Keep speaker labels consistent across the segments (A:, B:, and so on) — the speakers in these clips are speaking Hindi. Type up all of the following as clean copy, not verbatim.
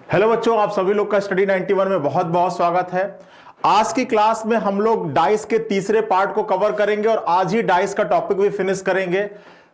A: हेलो बच्चों, आप सभी लोग का स्टडी 91 में बहुत बहुत स्वागत है। आज की क्लास में हम लोग डाइस के तीसरे पार्ट को कवर करेंगे और आज ही डाइस का टॉपिक भी फिनिश करेंगे।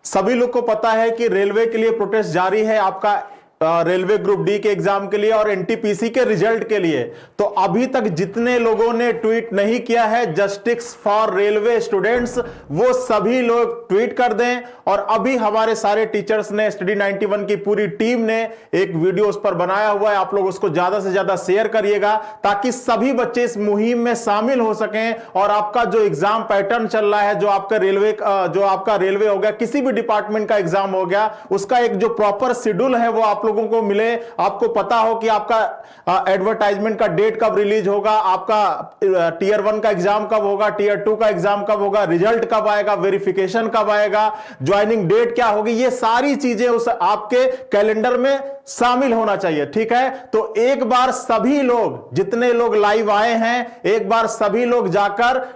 A: सभी लोग को पता है कि रेलवे के लिए प्रोटेस्ट जारी है, आपका रेलवे ग्रुप डी के एग्जाम के लिए और एनटीपीसी के रिजल्ट के लिए। तो अभी तक जितने लोगों ने ट्वीट नहीं किया है जस्टिस फॉर रेलवे स्टूडेंट्स, वो सभी लोग ट्वीट कर दें। और अभी हमारे सारे टीचर्स ने, स्टडी 91 की पूरी टीम ने एक वीडियो उस पर बनाया हुआ है, आप लोग उसको ज्यादा से ज्यादा शेयर करिएगा ताकि सभी बच्चे इस मुहिम में शामिल हो सकें और आपका जो एग्जाम पैटर्न चल रहा है, जो आपका रेलवे हो गया, किसी भी डिपार्टमेंट का एग्जाम हो गया, उसका एक जो प्रॉपर शेड्यूल है वो आप लोगों को मिले। आपको पता हो कि आपका एडवर्टाइजमेंट का डेट कब रिलीज होगा, आपका टीयर 1 का एग्जाम कब होगा, टीयर 2 का एग्जाम कब होगा, रिजल्ट कब आएगा, वेरिफिकेशन कब आएगा, ज्वाइनिंग डेट क्या होगी, ये सारी चीजें उस आपके कैलेंडर में शामिल होना चाहिए। ठीक है, तो एक बार सभी लोग, जितने लोग लाइव आए हैं, एक बार सभी लोग जाकर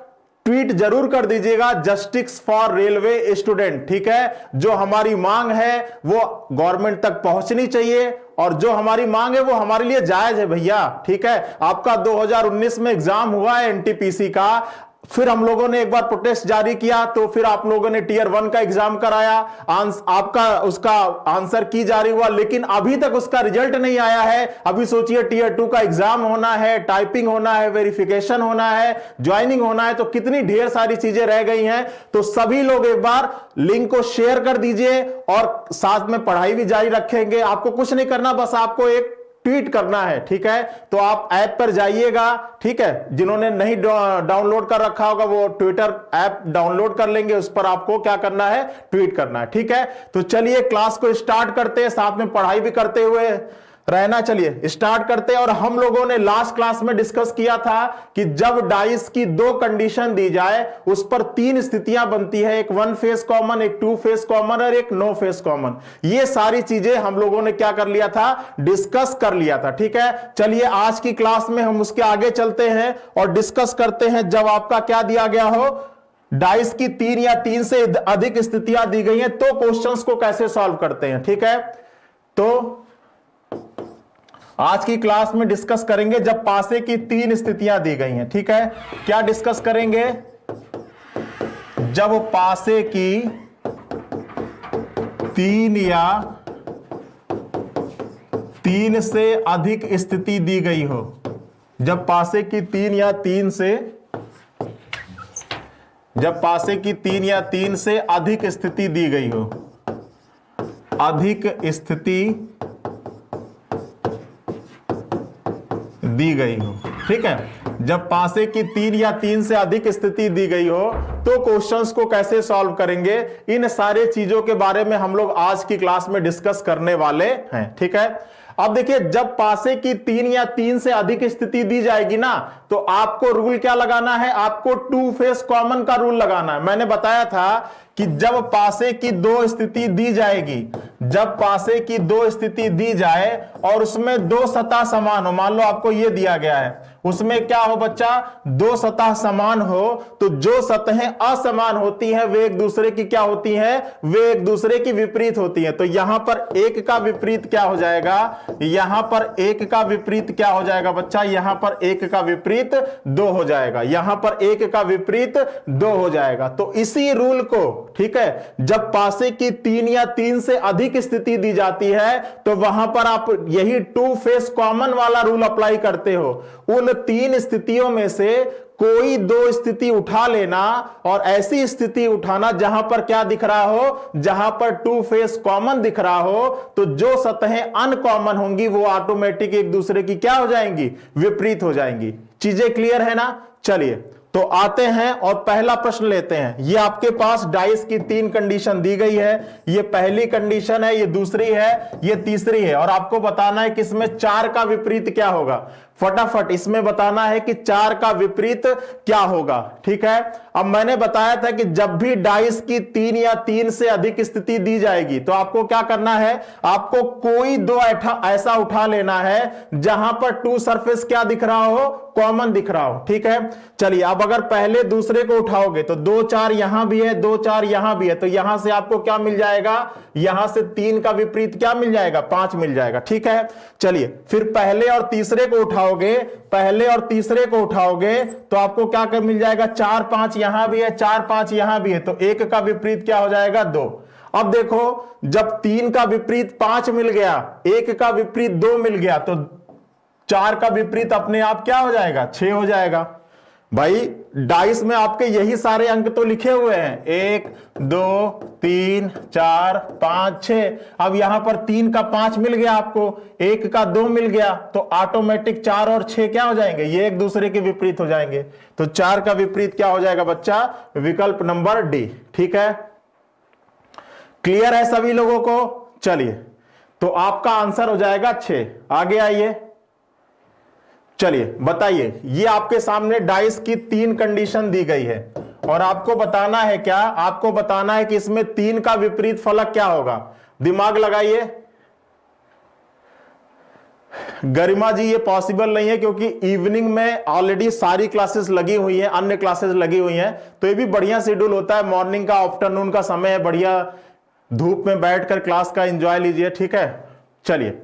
A: ट्वीट जरूर कर दीजिएगा जस्टिस फॉर रेलवे स्टूडेंट। ठीक है, जो हमारी मांग है वो गवर्नमेंट तक पहुंचनी चाहिए और जो हमारी मांग है वो हमारे लिए जायज है भैया। ठीक है, आपका 2019 में एग्जाम हुआ है एनटीपीसी का, फिर हम लोगों ने एक बार प्रोटेस्ट जारी किया, तो फिर आप लोगों ने टीयर 1 का एग्जाम कराया, आपका उसका आंसर की जारी हुआ, लेकिन अभी तक उसका रिजल्ट नहीं आया है। अभी सोचिए टीयर 2 का एग्जाम होना है, टाइपिंग होना है, वेरिफिकेशन होना है, ज्वाइनिंग होना है, तो कितनी ढेर सारी चीजें रह गई हैं। तो सभी लोग एक बार लिंक को शेयर कर दीजिए और साथ में पढ़ाई भी जारी रखेंगे। आपको कुछ नहीं करना, बस आपको एक ट्वीट करना है। ठीक है, तो आप ऐप पर जाइएगा। ठीक है, जिन्होंने नहीं डाउनलोड कर रखा होगा वो ट्विटर ऐप डाउनलोड कर लेंगे, उस पर आपको क्या करना है, ट्वीट करना है। ठीक है, तो चलिए क्लास को स्टार्ट करते हैं, साथ में पढ़ाई भी करते हुए रहना। चलिए स्टार्ट करते हैं। और हम लोगों ने लास्ट क्लास में डिस्कस किया था कि जब डाइस की दो कंडीशन दी जाए उस पर 3 स्थितियां बनती है, एक 1 फेस कॉमन, एक 2 फेस कॉमन और एक नो फेस कॉमन। ये सारी चीजें हम लोगों ने क्या कर लिया था, डिस्कस कर लिया था। ठीक है, चलिए आज की क्लास में हम उसके आगे चलते हैं और डिस्कस करते हैं। जब आपका क्या दिया गया हो, डाइस की 3 या 3 से अधिक स्थितियां दी गई हैं, तो क्वेश्चंस को कैसे सॉल्व करते हैं। ठीक है, तो आज की क्लास में डिस्कस करेंगे जब पासे की 3 स्थितियां दी गई हैं। ठीक है, क्या डिस्कस करेंगे, जब पासे की 3 या 3 से अधिक स्थिति दी गई हो, जब पासे की 3 या 3 से, जब पासे की 3 या 3 से अधिक स्थिति दी गई हो, अधिक स्थिति दी गई हो। ठीक है, जब पासे की 3 या 3 से अधिक स्थिति दी गई हो तो क्वेश्चंस को कैसे सॉल्व करेंगे, इन सारे चीजों के बारे में हम लोग आज की क्लास में डिस्कस करने वाले हैं। ठीक है, अब देखिए, जब पासे की 3 या 3 से अधिक स्थिति दी जाएगी ना, तो आपको रूल क्या लगाना है, आपको 2 फेस कॉमन का रूल लगाना है। मैंने बताया था कि जब पासे की 2 स्थिति दी जाएगी, जब पासे की 2 स्थिति दी जाए और उसमें 2 सतह समान हो, मान लो आपको यह दिया गया है, उसमें क्या हो बच्चा, 2 सतह समान हो, तो जो सतहें असमान होती हैं वे एक दूसरे की क्या होती हैं, वे एक दूसरे की विपरीत होती हैं। तो यहां पर 1 का विपरीत क्या हो जाएगा, यहां पर 1 का विपरीत क्या हो जाएगा बच्चा, यहां पर 1 का विपरीत 2 हो जाएगा, यहां पर 1 का विपरीत 2 हो जाएगा। तो इसी रूल को, ठीक है, जब पासे की 3 या 3 से अधिक स्थिति दी जाती है तो वहां पर आप यही 2 फेस कॉमन वाला रूल अप्लाई करते हो। उन 3 स्थितियों में से कोई 2 स्थिति उठा लेना और ऐसी स्थिति उठाना जहां पर क्या दिख रहा हो, जहां पर 2 फेस कॉमन दिख रहा हो, तो जो सतहें अनकॉमन होंगी वो ऑटोमेटिक एक दूसरे की क्या हो जाएंगी, विपरीत हो जाएंगी। चीजें क्लियर है ना। चलिए तो आते हैं और पहला प्रश्न लेते हैं। ये आपके पास डाइस की 3 कंडीशन दी गई है, ये पहली कंडीशन है, ये दूसरी है, ये तीसरी है, और आपको बताना है कि इसमें 4 का विपरीत क्या होगा। फटाफट इसमें बताना है कि 4 का विपरीत क्या होगा। ठीक है, अब मैंने बताया था कि जब भी डाइस की 3 या 3 से अधिक स्थिति दी जाएगी तो आपको क्या करना है, आपको कोई 2 ऐसा उठा लेना है जहां पर 2 सरफेस क्या दिख रहा हो, कॉमन दिख रहा हो। ठीक है, चलिए अब अगर पहले दूसरे को उठाओगे तो 2 4 यहां भी है, 2 4 यहां भी है, तो यहां से आपको क्या मिल जाएगा, यहां से 3 का विपरीत क्या मिल जाएगा, 5 मिल जाएगा। ठीक है, चलिए फिर पहले और तीसरे को उठाओगे, पहले और तीसरे को उठाओगे तो आपको क्या कर मिल जाएगा, 4 5 यहां भी है, 4 5 यहां भी है, तो 1 का विपरीत क्या हो जाएगा, 2। अब देखो जब 3 का विपरीत 5 मिल गया, 1 का विपरीत 2 मिल गया, तो 4 का विपरीत अपने आप क्या हो जाएगा, 6 हो जाएगा। भाई डाइस में आपके यही सारे अंक तो लिखे हुए हैं, 1 2 3 4 5 6। अब यहां पर 3 का 5 मिल गया आपको, 1 का 2 मिल गया, तो ऑटोमेटिक 4 और 6 क्या हो जाएंगे, ये एक दूसरे के विपरीत हो जाएंगे। तो 4 का विपरीत क्या हो जाएगा बच्चा, विकल्प नंबर डी। ठीक है, क्लियर है सभी लोगों को। चलिए तो आपका आंसर हो जाएगा 6। आगे आइए, चलिए बताइए, ये आपके सामने डाइस की 3 कंडीशन दी गई है और आपको बताना है क्या, आपको बताना है कि इसमें 3 का विपरीत फलक क्या होगा। दिमाग लगाइए। गरिमा जी ये पॉसिबल नहीं है क्योंकि इवनिंग में ऑलरेडी सारी क्लासेस लगी हुई हैं, अन्य क्लासेस लगी हुई हैं, तो ये भी बढ़िया शेड्यूल होता है, मॉर्निंग का आफ्टरनून का समय है, बढ़िया धूप में बैठकर क्लास का एंजॉय लीजिए। ठीक है, चलिए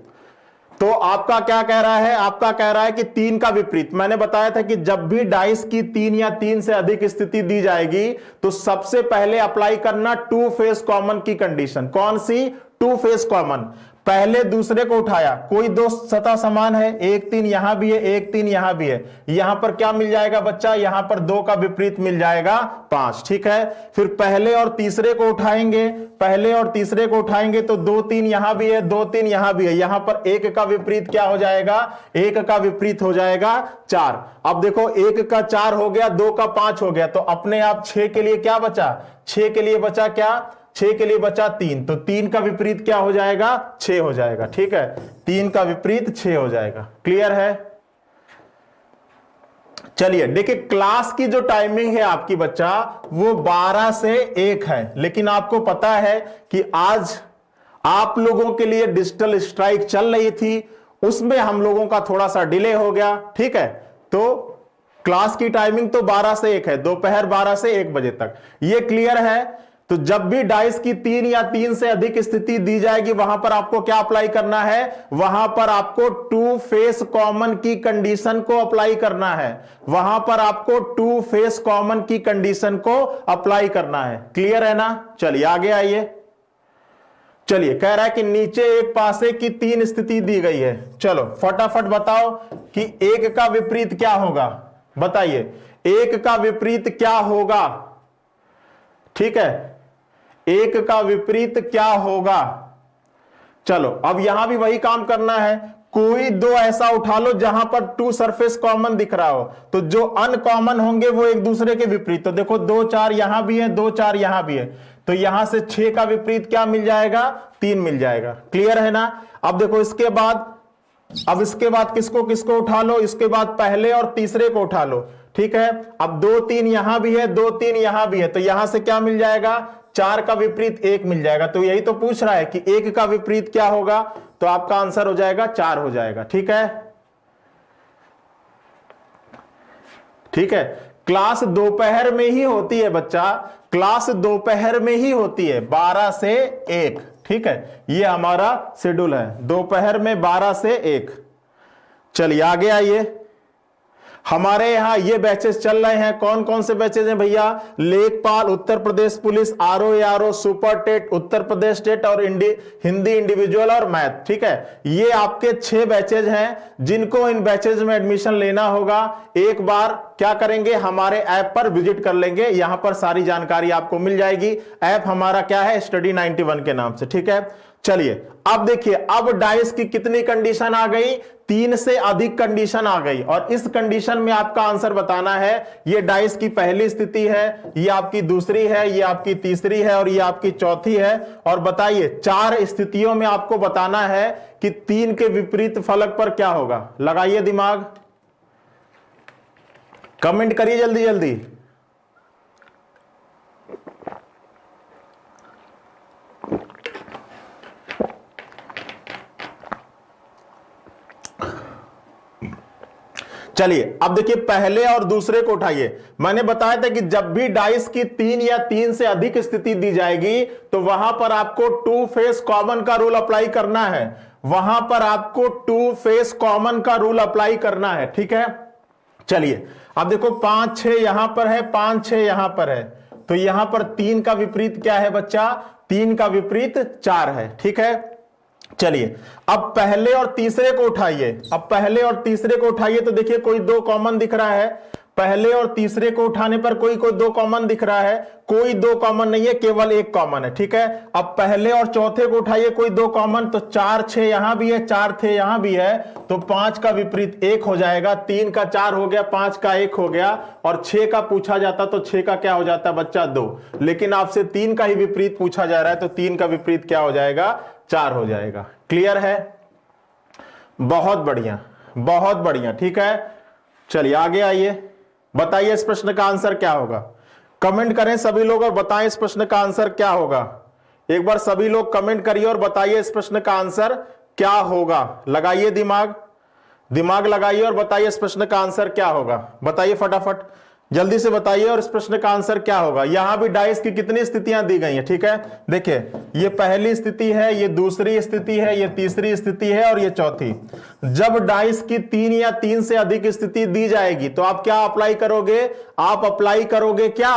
A: तो आपका क्या कह रहा है, आपका कह रहा है कि 3 का विपरीत, मैंने बताया था कि जब भी डाइस की 3 या 3 से अधिक स्थिति दी जाएगी तो सबसे पहले अप्लाई करना टू फेस कॉमन की कंडीशन। कौन सी, टू फेस कॉमन। पहले दूसरे को उठाया, कोई दो सतह समान है, 1 3 यहां भी है, 1 3 यहां भी है, यहां पर क्या मिल जाएगा बच्चा, यहां पर 2 का विपरीत मिल जाएगा 5। ठीक है, फिर पहले और तीसरे को उठाएंगे, पहले और तीसरे को उठाएंगे तो 2 3 यहां भी है, 2 3 यहां भी है, यहां पर 1 का विपरीत क्या हो जाएगा, 1 का विपरीत हो जाएगा 4। अब देखो 1 का 4 हो गया, 2 का 5 हो गया, तो अपने आप 6 के लिए क्या बचा, 6 के लिए बचा क्या, 6 के लिए बचा 3, तो 3 का विपरीत क्या हो जाएगा, 6 हो जाएगा। ठीक है, 3 का विपरीत 6 हो जाएगा। क्लियर है। चलिए देखिए, क्लास की जो टाइमिंग है आपकी बच्चा वो 12 से 1 है, लेकिन आपको पता है कि आज आप लोगों के लिए डिजिटल स्ट्राइक चल रही थी, उसमें हम लोगों का थोड़ा सा डिले हो गया। ठीक है, तो क्लास की टाइमिंग तो 12 से 1 है, दोपहर 12 से 1 बजे तक। ये क्लियर है। तो जब भी डाइस की 3 या 3 से अधिक स्थिति दी जाएगी वहां पर आपको क्या अप्लाई करना है, वहां पर आपको टू फेस कॉमन की कंडीशन को अप्लाई करना है, वहां पर आपको टू फेस कॉमन की कंडीशन को अप्लाई करना है। क्लियर है ना। चलिए आगे आइए। चलिए कह रहा है कि नीचे एक पासे की 3 स्थिति दी गई है, चलो फटाफट बताओ कि 1 का विपरीत क्या होगा, बताइए 1 का विपरीत क्या होगा। ठीक है, 1 का विपरीत क्या होगा। चलो अब यहां भी वही काम करना है, कोई 2 ऐसा उठा लो जहां पर 2 सरफेस कॉमन दिख रहा हो, तो जो अनकॉमन होंगे वो एक दूसरे के विपरीत। तो देखो 2 4 यहां भी है, 2 4 यहां भी है, तो यहां से 6 का विपरीत क्या मिल जाएगा, 3 मिल जाएगा। क्लियर है ना। अब देखो इसके बाद, अब इसके बाद किसको किसको उठा लो, इसके बाद पहले और तीसरे को उठा लो। ठीक है, अब 2 3 यहां भी है, 2 3 यहां भी है, तो यहां से क्या मिल जाएगा, 4 का विपरीत 1 मिल जाएगा। तो यही तो पूछ रहा है कि 1 का विपरीत क्या होगा, तो आपका आंसर हो जाएगा 4 हो जाएगा। ठीक है, ठीक है। क्लास दोपहर में ही होती है बच्चा, क्लास दोपहर में ही होती है 12 से 1। ठीक है, ये हमारा शेड्यूल है, दोपहर में 12 से 1। चलिए आगे आइए। हमारे यहां ये बैचेस चल रहे हैं, कौन कौन से बैचेस हैं भैया, लेखपाल, Uttar Pradesh police, RO super TET, Uttar Pradesh TET और हिंदी इंडिविजुअल और मैथ। ठीक है, ये आपके 6 बैचेज हैं जिनको इन बैचेज में एडमिशन लेना होगा। एक बार क्या करेंगे, हमारे ऐप पर विजिट कर लेंगे, यहां पर सारी जानकारी आपको मिल जाएगी। ऐप हमारा क्या है, स्टडी 91 के नाम से। ठीक है, चलिए अब देखिए, अब डाइस की कितनी कंडीशन आ गई, 3 से अधिक कंडीशन आ गई, और इस कंडीशन में आपका आंसर बताना है। ये डाइस की पहली स्थिति है, ये आपकी दूसरी है, ये आपकी तीसरी है और ये आपकी चौथी है। और बताइए 4 स्थितियों में आपको बताना है कि 3 के विपरीत फलक पर क्या होगा। लगाइए दिमाग, कमेंट करिए जल्दी जल्दी। चलिए अब देखिए पहले और दूसरे को उठाइए। मैंने बताया था कि जब भी डाइस की 3 या 3 से अधिक स्थिति दी जाएगी तो वहां पर आपको टू फेस कॉमन का रूल अप्लाई करना है, वहां पर आपको टू फेस कॉमन का रूल अप्लाई करना है, ठीक है। चलिए अब देखो 5 6 यहां पर है, 5 6 यहां पर है, तो यहां पर 3 का विपरीत क्या है बच्चा, 3 का विपरीत 4 है, ठीक है। चलिए अब पहले और तीसरे को उठाइए, अब पहले और तीसरे को उठाइए तो देखिए कोई 2 कॉमन दिख रहा है, पहले और तीसरे को उठाने पर कोई 2 कॉमन दिख रहा है, कोई 2 कॉमन नहीं है, केवल 1 कॉमन है, ठीक है। अब पहले और चौथे को उठाइए, कोई 2 कॉमन, तो 4 6 यहां भी है, 4 थे यहां भी है, तो 5 का विपरीत 1 हो जाएगा, 3 का 4 हो गया, 5 का 1 हो गया, और 6 का पूछा जाता तो 6 का क्या हो जाता बच्चा 2, लेकिन आपसे 3 का ही विपरीत पूछा जा रहा है तो 3 का विपरीत क्या हो जाएगा 4 हो जाएगा। क्लियर है, बहुत बढ़िया बहुत बढ़िया, ठीक है। चलिए आगे आइए, बताइए इस प्रश्न का आंसर क्या होगा, कमेंट करें सभी लोग और बताएं इस प्रश्न का आंसर क्या होगा। एक बार सभी लोग कमेंट करिए और बताइए इस प्रश्न का आंसर क्या होगा। लगाइए दिमाग लगाइए और बताइए इस प्रश्न का आंसर क्या होगा। बताइए फटाफट, जल्दी से बताइए और इस प्रश्न का आंसर क्या होगा। यहां भी डाइस की कितनी स्थितियां दी गई हैं, ठीक है। देखिए ये पहली स्थिति है, ये दूसरी स्थिति है, ये तीसरी स्थिति है और ये चौथी। जब डाइस की 3 या 3 से अधिक स्थिति दी जाएगी तो आप क्या अप्लाई करोगे, आप अप्लाई करोगे क्या,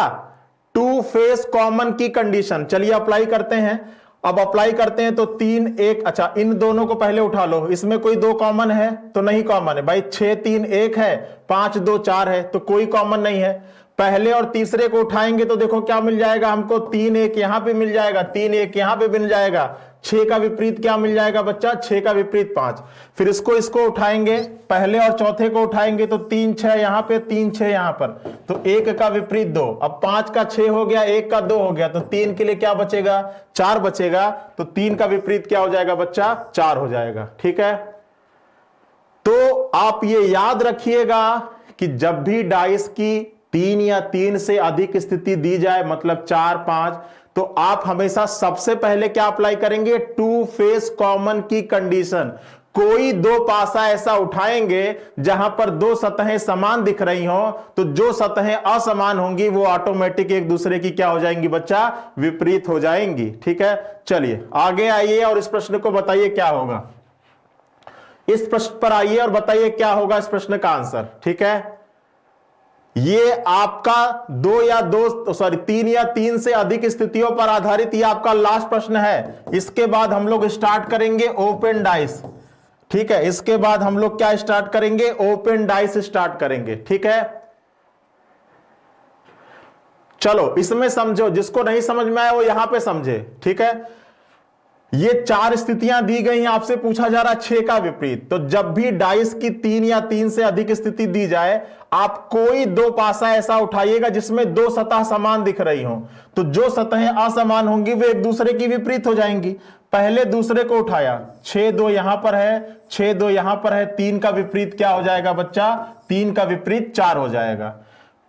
A: टू फेस कॉमन की कंडीशन। चलिए अप्लाई करते हैं, अब अप्लाई करते हैं तो 3 1, अच्छा इन दोनों को पहले उठा लो, इसमें कोई 2 कॉमन है तो नहीं कॉमन है भाई, 6 3 1 है, 5 2 4 है तो कोई कॉमन नहीं है। पहले और तीसरे को उठाएंगे तो देखो क्या मिल जाएगा हमको, 3 1 यहां पे मिल जाएगा, 3 1 यहां पे मिल जाएगा, 6 का विपरीत क्या मिल जाएगा बच्चा, 6 का विपरीत 5। फिर इसको उठाएंगे, पहले और चौथे को उठाएंगे तो 3 6 यहां पे, 3 6 यहां पर, तो 1 का विपरीत 2। अब 5 का 6 हो गया, 1 का 2 हो गया, तो 3 के लिए क्या बचेगा 4 बचेगा, तो 3 का विपरीत क्या हो जाएगा बच्चा 4 हो जाएगा, ठीक है। तो आप ये याद रखिएगा कि जब भी डाइस की 3 या 3 से अधिक स्थिति दी जाए, मतलब 4 5, तो आप हमेशा सबसे पहले क्या अप्लाई करेंगे, टू फेस कॉमन की कंडीशन। कोई 2 पासा ऐसा उठाएंगे जहां पर 2 सतहें समान दिख रही हो, तो जो सतहें असमान होंगी वो ऑटोमेटिक एक दूसरे की क्या हो जाएंगी बच्चा, विपरीत हो जाएंगी, ठीक है। चलिए आगे आइए और इस प्रश्न को बताइए क्या होगा। इस प्रश्न पर आइए और बताइए क्या होगा इस प्रश्न का आंसर, ठीक है। ये आपका 3 या 3 से अधिक स्थितियों पर आधारित ये आपका लास्ट प्रश्न है। इसके बाद हम लोग स्टार्ट करेंगे ओपन डाइस, ठीक है। इसके बाद हम लोग क्या स्टार्ट करेंगे, ओपन डाइस स्टार्ट करेंगे, ठीक है। चलो इसमें समझो, जिसको नहीं समझ में आया वो यहां पे समझे, ठीक है। ये 4 स्थितियां दी गई हैं, आपसे पूछा जा रहा है 6 का विपरीत। तो जब भी डाइस की 3 या 3 से अधिक स्थिति दी जाए, आप कोई 2 पासा ऐसा उठाइएगा जिसमें 2 सतह समान दिख रही हो, तो जो सतहें असमान होंगी वे एक दूसरे की विपरीत हो जाएंगी। पहले दूसरे को उठाया, 6 2 यहां पर है, 6 2 यहां पर है, 3 का विपरीत क्या हो जाएगा बच्चा, 3 का विपरीत 4 हो जाएगा।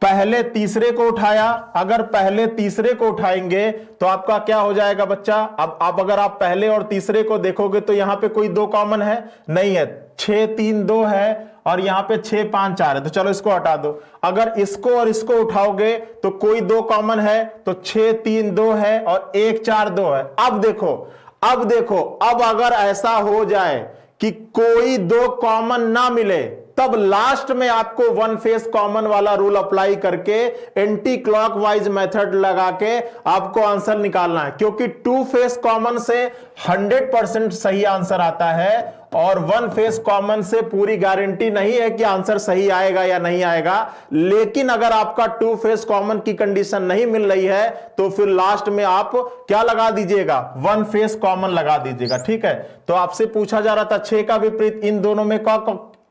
A: पहले तीसरे को उठाया, अगर पहले तीसरे को उठाएंगे तो आपका क्या हो जाएगा बच्चा, अब अगर आप पहले और तीसरे को देखोगे तो यहां पे कोई 2 कॉमन है नहीं है, 6 3 2 है और यहां पे 6 5 4 है, तो चलो इसको हटा दो। अगर इसको और इसको उठाओगे तो कोई 2 कॉमन है, तो 6 3 2 है और 1 4 2 है। अब देखो अब अगर ऐसा हो जाए कि कोई 2 कॉमन ना मिले, तब लास्ट में आपको 1 फेस कॉमन वाला रूल अप्लाई करके एंटी क्लॉकवाइज मेथड लगा के आपको आंसर निकालना है, क्योंकि 2 फेस कॉमन से 100% सही आंसर आता है और 1 फेस कॉमन से पूरी गारंटी नहीं है कि आंसर सही आएगा या नहीं आएगा। लेकिन अगर आपका 2 फेस कॉमन की कंडीशन नहीं मिल रही है तो फिर लास्ट में आप क्या लगा दीजिएगा, 1 फेस कॉमन लगा दीजिएगा, ठीक है। तो आपसे पूछा जा रहा था 6 का विपरीत, इन दोनों में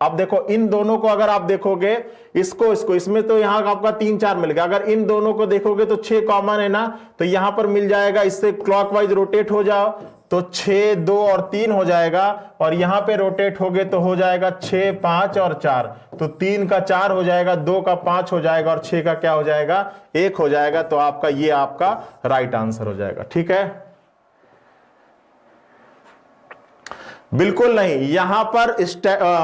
A: अब देखो इन दोनों को अगर आप देखोगे, इसको इसमें तो यहां आपका 3 4 मिल गया। अगर इन दोनों को देखोगे तो 6 कॉमन है ना, तो यहां पर मिल जाएगा, इससे क्लॉकवाइज रोटेट हो जाओ तो 6 2 और 3 हो जाएगा, और यहां पे रोटेट हो गए तो हो जाएगा 6 5 और 4, तो 3 का 4 हो जाएगा, 2 का 5 हो जाएगा और 6 का क्या हो जाएगा 1 हो जाएगा। तो आपका ये आपका राइट आंसर हो जाएगा, ठीक है। बिल्कुल नहीं, यहां पर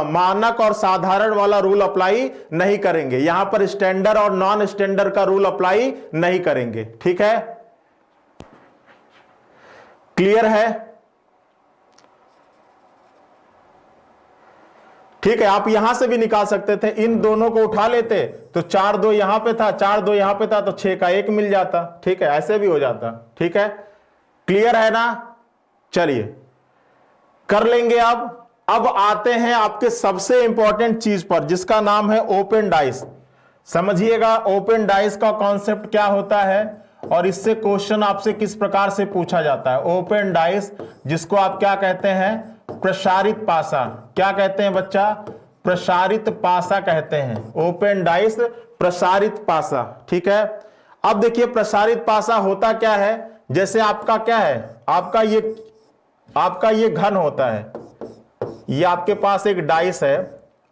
A: मानक और साधारण वाला रूल अप्लाई नहीं करेंगे, यहां पर स्टैंडर्ड और नॉन स्टैंडर्ड का रूल अप्लाई नहीं करेंगे। ठीक है, क्लियर है? ठीक है, आप यहां से भी निकाल सकते थे, इन दोनों को उठा लेते तो 4 2 यहां पे था, 4 2 यहां पे था, तो 6 का 1 मिल जाता। ठीक है, ऐसे भी हो जाता। ठीक है, क्लियर है ना? चलिए कर लेंगे। अब आते हैं आपके सबसे इंपॉर्टेंट चीज पर, जिसका नाम है ओपन डाइस। समझिएगा ओपन डाइस का कॉन्सेप्ट क्या होता है और इससे क्वेश्चन आपसे किस प्रकार से पूछा जाता है। ओपन डाइस, जिसको आप क्या कहते हैं, प्रसारित पासा। क्या कहते हैं बच्चा? प्रसारित पासा कहते हैं। ओपन डाइस प्रसारित पासा। ठीक है, अब देखिए प्रसारित पासा होता क्या है। जैसे आपका क्या है, आपका ये घन होता है, ये आपके पास एक डाइस है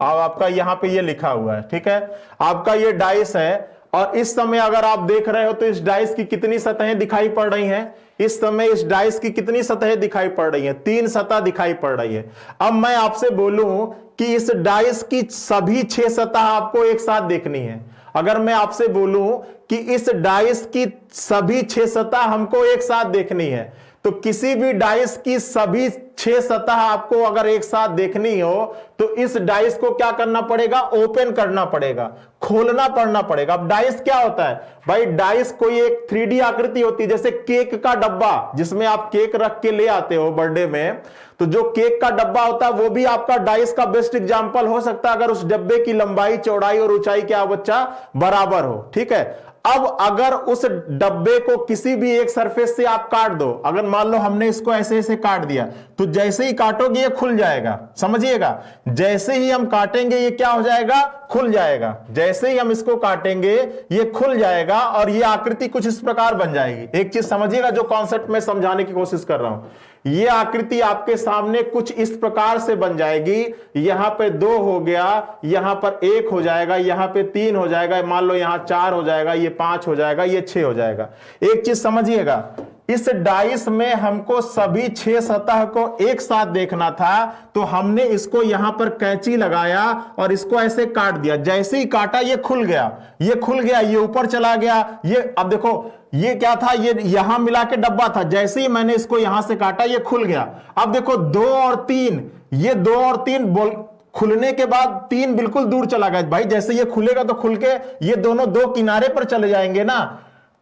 A: और आपका यहां पे ये लिखा हुआ है। ठीक है, आपका ये डाइस है और इस समय अगर आप देख रहे हो तो इस डाइस की कितनी सतहें दिखाई पड़ रही हैं? इस समय इस डाइस की कितनी सतहें दिखाई पड़ रही हैं? 3 सतह दिखाई पड़ रही है। अब मैं आपसे बोलूं कि इस डाइस की सभी 6 सतह आपको एक साथ देखनी है। अगर मैं आपसे बोलूं कि इस डाइस की सभी 6 सतह हमको एक साथ देखनी है, तो किसी भी डाइस की सभी 6 सतह आपको अगर एक साथ देखनी हो तो इस डाइस को क्या करना पड़ेगा? ओपन करना पड़ेगा, खोलना पड़ना पड़ेगा। अब डाइस क्या होता है भाई? डाइस कोई एक 3D आकृति होती है, जैसे केक का डब्बा जिसमें आप केक रख के ले आते हो बर्थडे में, तो जो केक का डब्बा होता है वो भी आपका डाइस का बेस्ट एग्जांपल हो सकता है, अगर उस डब्बे की लंबाई, चौड़ाई और ऊंचाई क्या बच्चा बराबर हो। ठीक है, अब अगर उस डब्बे को किसी भी एक सरफेस से आप काट दो, अगर मान लो हमने इसको ऐसे ऐसे काट दिया, तो जैसे ही काटोगे ये खुल जाएगा। समझिएगा, जैसे ही हम काटेंगे ये क्या हो जाएगा? खुल जाएगा। जैसे ही हम इसको काटेंगे ये खुल जाएगा और ये आकृति कुछ इस प्रकार बन जाएगी। एक चीज समझिएगा जो कॉन्सेप्ट में समझाने की कोशिश कर रहा हूं, ये आकृति आपके सामने कुछ इस प्रकार से बन जाएगी। यहां पे 2 हो गया, यहां पर 1 हो जाएगा, यहां पे 3 हो जाएगा, मान लो यहां 4 हो जाएगा, ये 5 हो जाएगा, ये 6 हो जाएगा। एक चीज समझिएगा, इस डाइस में हमको सभी 6 सतह को एक साथ देखना था, तो हमने इसको यहां पर कैंची लगाया और इसको ऐसे काट दिया। जैसे ही काटा ये खुल गया, ये खुल गया, ये ऊपर चला गया। ये अब देखो ये क्या था? ये यहां मिला के डब्बा था, जैसे ही मैंने इसको यहां से काटा ये खुल गया। अब देखो 2 और 3, ये 2 और 3 खुलने के बाद 3 बिल्कुल दूर चला गया भाई। जैसे ये खुलेगा तो खुल के ये दोनों 2 किनारे पर चले जाएंगे ना।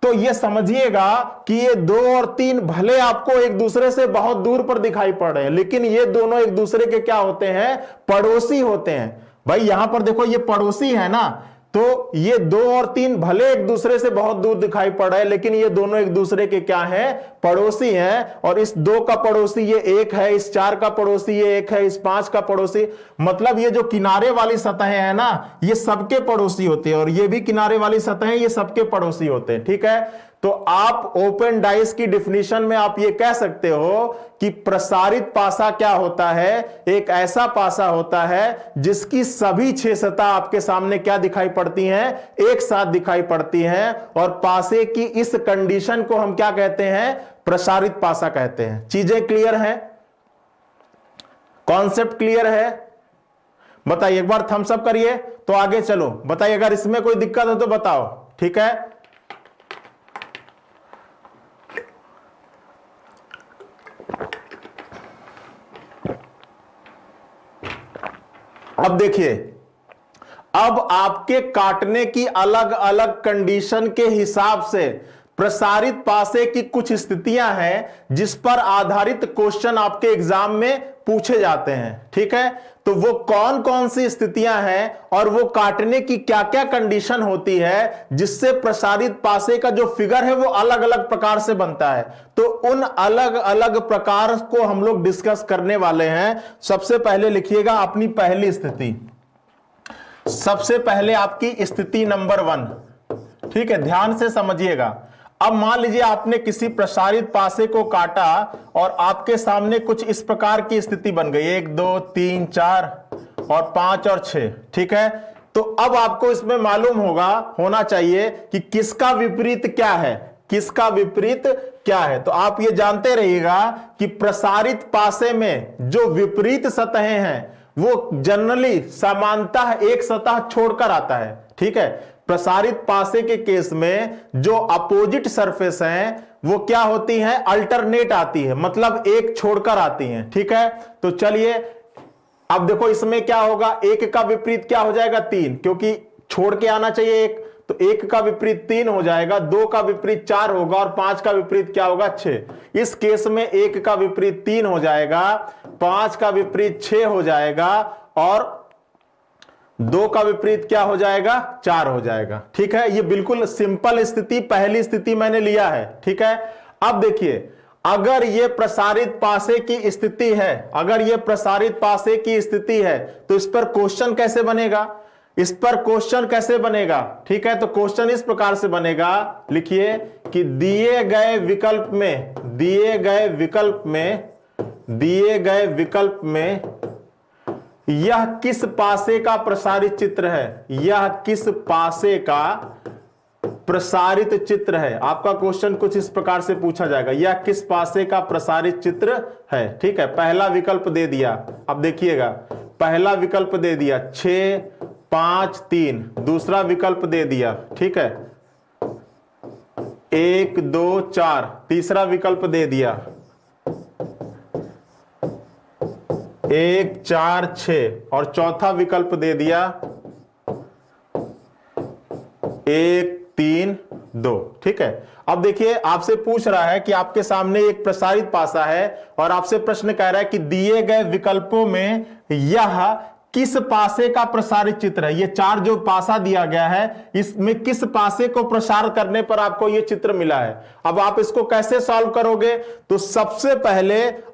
A: तो ये समझिएगा कि ये 2 और 3 भले आपको एक दूसरे से बहुत दूर पर दिखाई पड़ रहे हैं, लेकिन ये दोनों एक दूसरे के क्या होते हैं? पड़ोसी होते हैं भाई। यहां पर देखो ये पड़ोसी है ना, तो ये 2 और 3 भले एक दूसरे से बहुत दूर दिखाई पड़ रहे हैं, लेकिन ये दोनों एक दूसरे के क्या हैं? पड़ोसी हैं। और इस 2 का पड़ोसी ये 1 है, इस 4 का पड़ोसी ये 1 है, इस 5 का पड़ोसी, मतलब ये जो किनारे वाली सतहें हैं ना, ये सबके पड़ोसी होते हैं, और ये भी किनारे वाली सतहें ये सबके पड़ोसी होते हैं। ठीक है, तो आप ओपन डाइस की डिफिनीशन में आप ये कह सकते हो कि प्रसारित पासा क्या होता है? एक ऐसा पासा होता है जिसकी सभी 6 सतह आपके सामने क्या दिखाई पड़ती हैं? एक साथ दिखाई पड़ती हैं। और पासे की इस कंडीशन को हम क्या कहते हैं? प्रसारित पासा कहते हैं। चीजें क्लियर हैं? कॉन्सेप्ट क्लियर है? बताइए, एक बार थम्स अप करिए तो आगे चलो। बताइए अगर इसमें कोई दिक्कत हो तो बताओ। ठीक है, अब देखिए, अब आपके काटने की अलग अलग कंडीशन के हिसाब से प्रसारित पासे की कुछ स्थितियां हैं जिस पर आधारित क्वेश्चन आपके एग्जाम में पूछे जाते हैं। ठीक है, तो वो कौन कौन सी स्थितियां हैं और वो काटने की क्या क्या कंडीशन होती है जिससे प्रसारित पासे का जो फिगर है वो अलग अलग प्रकार से बनता है, तो उन अलग अलग प्रकार को हम लोग डिस्कस करने वाले हैं। सबसे पहले लिखिएगा अपनी पहली स्थिति। सबसे पहले आपकी स्थिति नंबर 1। ठीक है, ध्यान से समझिएगा। अब मान लीजिए आपने किसी प्रसारित पासे को काटा और आपके सामने कुछ इस प्रकार की स्थिति बन गई, 1 2 3 4 और 5 और 6। ठीक है, तो अब आपको इसमें मालूम होना चाहिए कि किसका विपरीत क्या है, किसका विपरीत क्या है। तो आप ये जानते रहिएगा कि प्रसारित पासे में जो विपरीत सतहें हैं वो जनरली सामान्यतः एक सतह छोड़कर आता है। ठीक है, प्रसारित पासे के केस में जो अपोजिट सरफेस हैं वो क्या होती हैं, अल्टरनेट आती है, मतलब एक छोड़कर आती हैं। ठीक है, तो चलिए अब देखो इसमें क्या होगा, एक का विपरीत क्या हो जाएगा, 3, क्योंकि छोड़ के आना चाहिए एक, तो एक का विपरीत 3 हो जाएगा, 2 का विपरीत 4 होगा और 5 का विपरीत क्या होगा, 6। इस केस में एक का विपरीत 3 हो जाएगा, 5 का विपरीत 6 हो जाएगा और 2 का विपरीत क्या हो जाएगा, 4 हो जाएगा। ठीक है, ये बिल्कुल सिंपल स्थिति, पहली स्थिति मैंने लिया है। ठीक है, अब देखिए अगर ये प्रसारित पासे की स्थिति है, अगर ये प्रसारित पासे की स्थिति है तो इस पर क्वेश्चन कैसे बनेगा, इस पर क्वेश्चन कैसे बनेगा। ठीक है, तो क्वेश्चन इस प्रकार से बनेगा, लिखिए कि दिए गए विकल्प में यह किस पासे का प्रसारित चित्र है, यह किस पासे का प्रसारित चित्र है। आपका क्वेश्चन कुछ इस प्रकार से पूछा जाएगा, यह किस पासे का प्रसारित चित्र है। ठीक है, पहला विकल्प दे दिया, अब देखिएगा पहला विकल्प दे दिया 6 5 3, दूसरा विकल्प दे दिया, ठीक है 1 2 4, तीसरा विकल्प दे दिया 1 4 6 और चौथा विकल्प दे दिया 1 3 2। ठीक है, अब देखिए आपसे पूछ रहा है कि आपके सामने एक प्रसारित पासा है और आपसे प्रश्न कह रहा है कि दिए गए विकल्पों में यह किस पासे का प्रसारित चित्र है। ये 4 जो पासा दिया गया है इसमें किस पासे को प्रसार करने पर आपको ये चित्र मिला है। अब आप इसको कैसे सॉल्व करोगे, तो सबसे पहले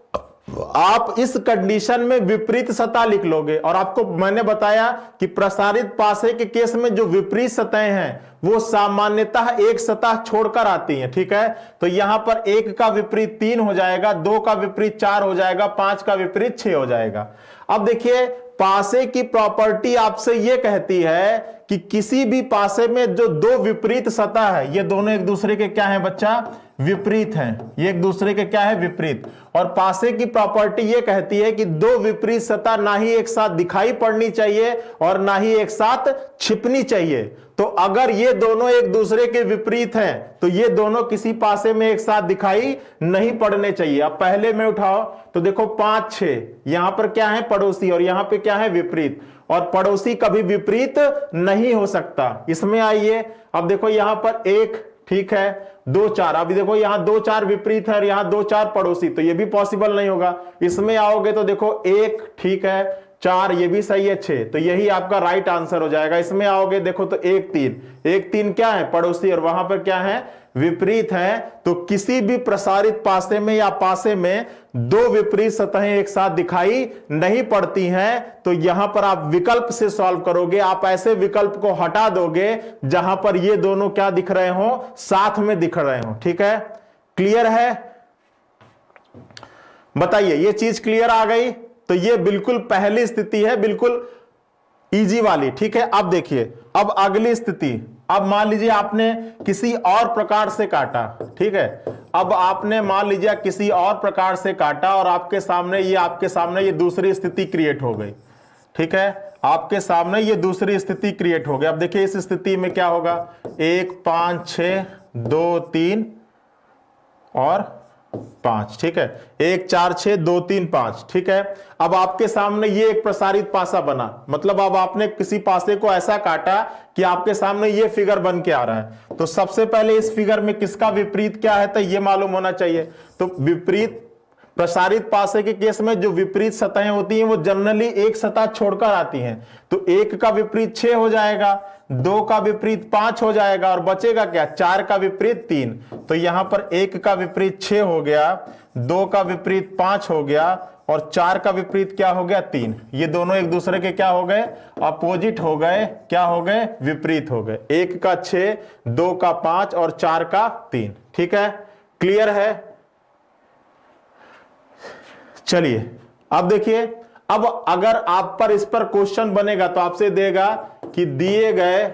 A: आप इस कंडीशन में विपरीत सतह लिख लोगे और आपको मैंने बताया कि प्रसारित पासे के केस में जो विपरीत सतहें हैं वो सामान्यतः एक सतह छोड़कर आती हैं। ठीक है, तो यहां पर 1 का विपरीत 3 हो जाएगा, 2 का विपरीत 4 हो जाएगा, 5 का विपरीत 6 हो जाएगा। अब देखिए पासे की प्रॉपर्टी आपसे यह कहती है कि किसी भी पासे में जो 2 विपरीत सतह है, ये दोनों एक दूसरे के क्या है बच्चा, विपरीत हैं, ये एक दूसरे के क्या है, विपरीत। और पासे की प्रॉपर्टी ये कहती है कि 2 विपरीत सतह ना ही एक साथ दिखाई पड़नी चाहिए और ना ही एक साथ छिपनी चाहिए। तो अगर ये दोनों एक दूसरे के विपरीत हैं तो ये दोनों किसी पासे में एक साथ दिखाई नहीं पड़ने चाहिए। अब पहले में उठाओ तो देखो 5 6, यहां पर क्या है, पड़ोसी, और यहां पे क्या है, विपरीत, और पड़ोसी कभी विपरीत नहीं हो सकता। इसमें आइए, अब देखो यहां पर 1, ठीक है 2 4, अभी देखो यहां 2 4 विपरीत है और यहां 2 4 पड़ोसी, तो ये भी पॉसिबल नहीं होगा। इसमें आओगे तो देखो 1, ठीक है 4, ये भी सही है 6, तो यही आपका राइट आंसर हो जाएगा। इसमें आओगे देखो तो 1 3 क्या है, पड़ोसी, और वहां पर क्या है, विपरीत है। तो किसी भी प्रसारित पासे में या पासे में 2 विपरीत सतहें एक साथ दिखाई नहीं पड़ती हैं। तो यहां पर आप विकल्प से सॉल्व करोगे, आप ऐसे विकल्प को हटा दोगे जहां पर ये दोनों क्या दिख रहे हो, साथ में दिख रहे हो। ठीक है, क्लियर है, बताइए ये चीज क्लियर आ गई। तो ये बिल्कुल पहली स्थिति है, बिल्कुल इजी वाली। ठीक है, अब देखिए अब अगली स्थिति, अब मान लीजिए आपने किसी और प्रकार से काटा। ठीक है, अब आपने मान लीजिए किसी और प्रकार से काटा और आपके सामने ये दूसरी स्थिति क्रिएट हो गई। ठीक है, आपके सामने ये दूसरी स्थिति क्रिएट हो गई। अब देखिए इस स्थिति में क्या होगा, 1 5 6 2 3 और 5। ठीक है, 1 4 6 2 3 5। ठीक है, अब आपके सामने ये एक प्रसारित पासा बना, मतलब अब आपने किसी पासे को ऐसा काटा कि आपके सामने ये फिगर बन के आ रहा है। तो सबसे पहले इस फिगर में किसका विपरीत क्या है, तो ये मालूम होना चाहिए। तो विपरीत प्रसारित पासे के केस में जो विपरीत सतहें होती हैं वो जनरली एक सतह छोड़कर आती हैं। तो 1 का विपरीत 6 हो जाएगा, 2 का विपरीत 5 हो जाएगा और बचेगा क्या, 4 का विपरीत 3। तो यहां पर 1 का विपरीत 6 हो गया, 2 का विपरीत 5 हो गया और 4 का विपरीत क्या हो गया, 3। ये दोनों एक दूसरे के क्या हो गए, अपोजिट हो गए, क्या हो गए, विपरीत हो गए। 1 का 6, 2 का 5 और 4 का 3। ठीक है, क्लियर है। चलिए अब देखिए, अब अगर आप पर इस पर क्वेश्चन बनेगा तो आपसे देगा कि दिए गए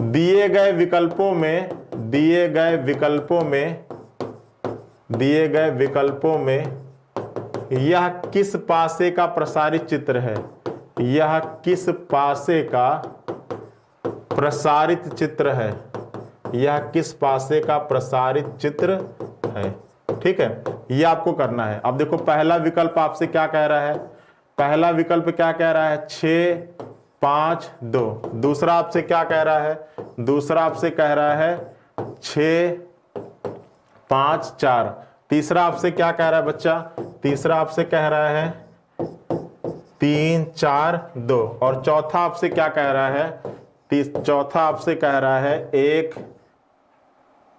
A: दिए गए विकल्पों में यह किस पासे का प्रसारित चित्र है, यह किस पासे का प्रसारित चित्र है, यह किस पासे का प्रसारित चित्र है। ठीक है, यह आपको करना है। अब देखो पहला विकल्प आपसे क्या कह रहा है, पहला विकल्प क्या कह रहा है 6 5 2। दूसरा आपसे क्या कह रहा है, दूसरा आपसे कह रहा है 6 5 4। तीसरा आपसे क्या कह रहा है बच्चा, तीसरा आपसे कह रहा है 3 4 2। और चौथा आपसे क्या कह रहा है, चौथा आपसे कह रहा है 1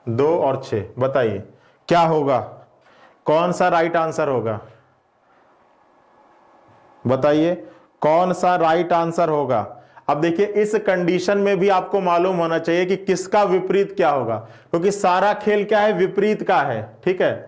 A: 2 और 6। बताइए क्या होगा, कौन सा राइट आंसर होगा, बताइए कौन सा राइट आंसर होगा। अब देखिए इस कंडीशन में भी आपको मालूम होना चाहिए कि किसका विपरीत क्या होगा, क्योंकि सारा खेल क्या है, विपरीत का है। ठीक है,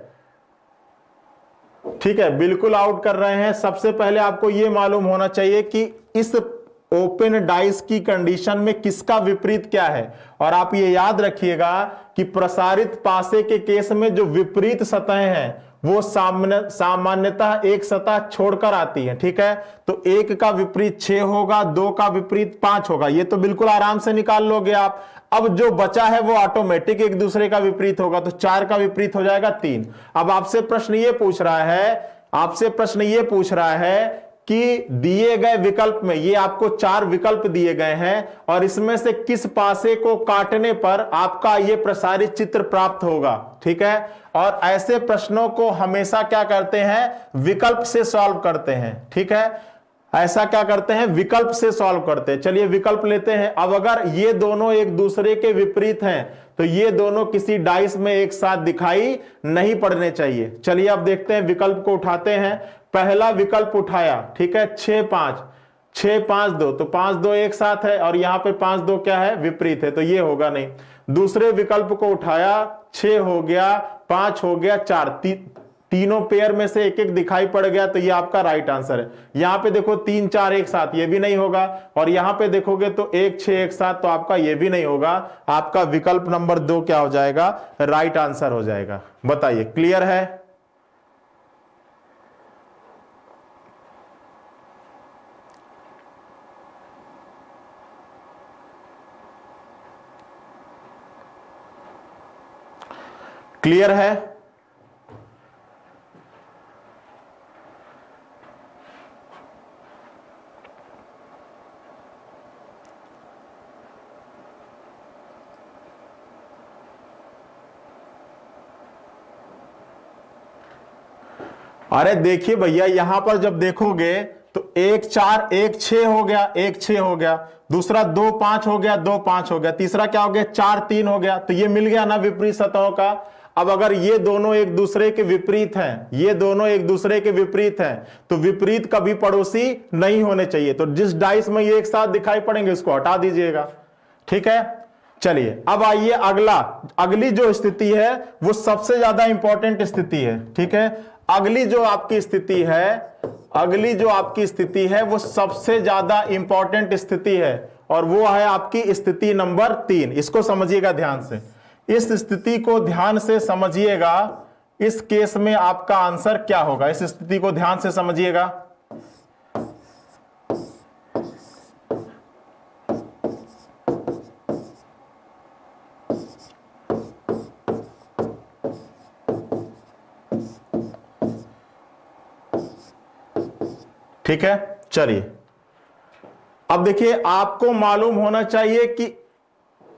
A: ठीक है, बिल्कुल आउट कर रहे हैं। सबसे पहले आपको यह मालूम होना चाहिए कि इस ओपन डाइस की कंडीशन में किसका विपरीत क्या है। और आप ये याद रखिएगा कि प्रसारित पासे के केस में जो विपरीत सतहें हैं वो सामान्यतः एक सतह छोड़कर आती है। ठीक है, तो 1 का विपरीत 6 होगा, 2 का विपरीत 5 होगा, ये तो बिल्कुल आराम से निकाल लोगे आप। अब जो बचा है वो ऑटोमेटिक एक दूसरे का विपरीत होगा, तो 4 का विपरीत हो जाएगा 3। अब आपसे प्रश्न ये पूछ रहा है, आपसे प्रश्न ये पूछ रहा है कि दिए गए विकल्प में, ये आपको 4 विकल्प दिए गए हैं और इसमें से किस पासे को काटने पर आपका ये प्रसारित चित्र प्राप्त होगा। ठीक है, और ऐसे प्रश्नों को हमेशा क्या करते हैं, विकल्प से सॉल्व करते हैं। ठीक है, ऐसा क्या करते हैं, विकल्प से सॉल्व करते हैं। चलिए विकल्प लेते हैं। अब अगर ये दोनों एक दूसरे के विपरीत हैं तो ये दोनों किसी डाइस में एक साथ दिखाई नहीं पड़ने चाहिए। चलिए अब देखते हैं, विकल्प को उठाते हैं। पहला विकल्प उठाया, ठीक है, 6 5 6 5 2, तो 5 2 एक साथ है और यहां पे 5 2 क्या है, विपरीत है, तो ये होगा नहीं। दूसरे विकल्प को उठाया, 6 हो गया, 5 हो गया, 4, तीनों पेयर में से एक एक दिखाई पड़ गया, तो ये आपका राइट आंसर है। यहां पे देखो 3 4 एक साथ, ये भी नहीं होगा। और यहां पे देखोगे तो 1 6 एक साथ, तो आपका ये भी नहीं होगा। आपका विकल्प नंबर 2 क्या हो जाएगा, राइट आंसर हो जाएगा। बताइए क्लियर है। क्लियर है। अरे देखिए भैया, यहां पर जब देखोगे तो 1 4 1 6 हो गया, 1 6 हो गया। दूसरा 2 5 हो गया, 2 5 हो गया। तीसरा क्या हो गया, 4 3 हो गया। तो ये मिल गया ना विपरीत सतहों का। अब अगर ये दोनों एक दूसरे के विपरीत हैं, ये दोनों एक दूसरे के विपरीत हैं, तो विपरीत कभी पड़ोसी नहीं होने चाहिए। तो जिस डाइस में ये एक साथ दिखाई पड़ेंगे उसको हटा दीजिएगा। ठीक है, चलिए अब आइए अगली जो स्थिति है वो सबसे ज्यादा इंपॉर्टेंट स्थिति है। ठीक है, अगली जो आपकी स्थिति है वो सबसे ज्यादा इंपॉर्टेंट स्थिति है और वो है आपकी स्थिति नंबर 3। इसको समझिएगा ध्यान से, इस स्थिति को ध्यान से समझिएगा। इस केस में आपका आंसर क्या होगा, इस स्थिति को ध्यान से समझिएगा। ठीक है, चलिए अब देखिए, आपको मालूम होना चाहिए कि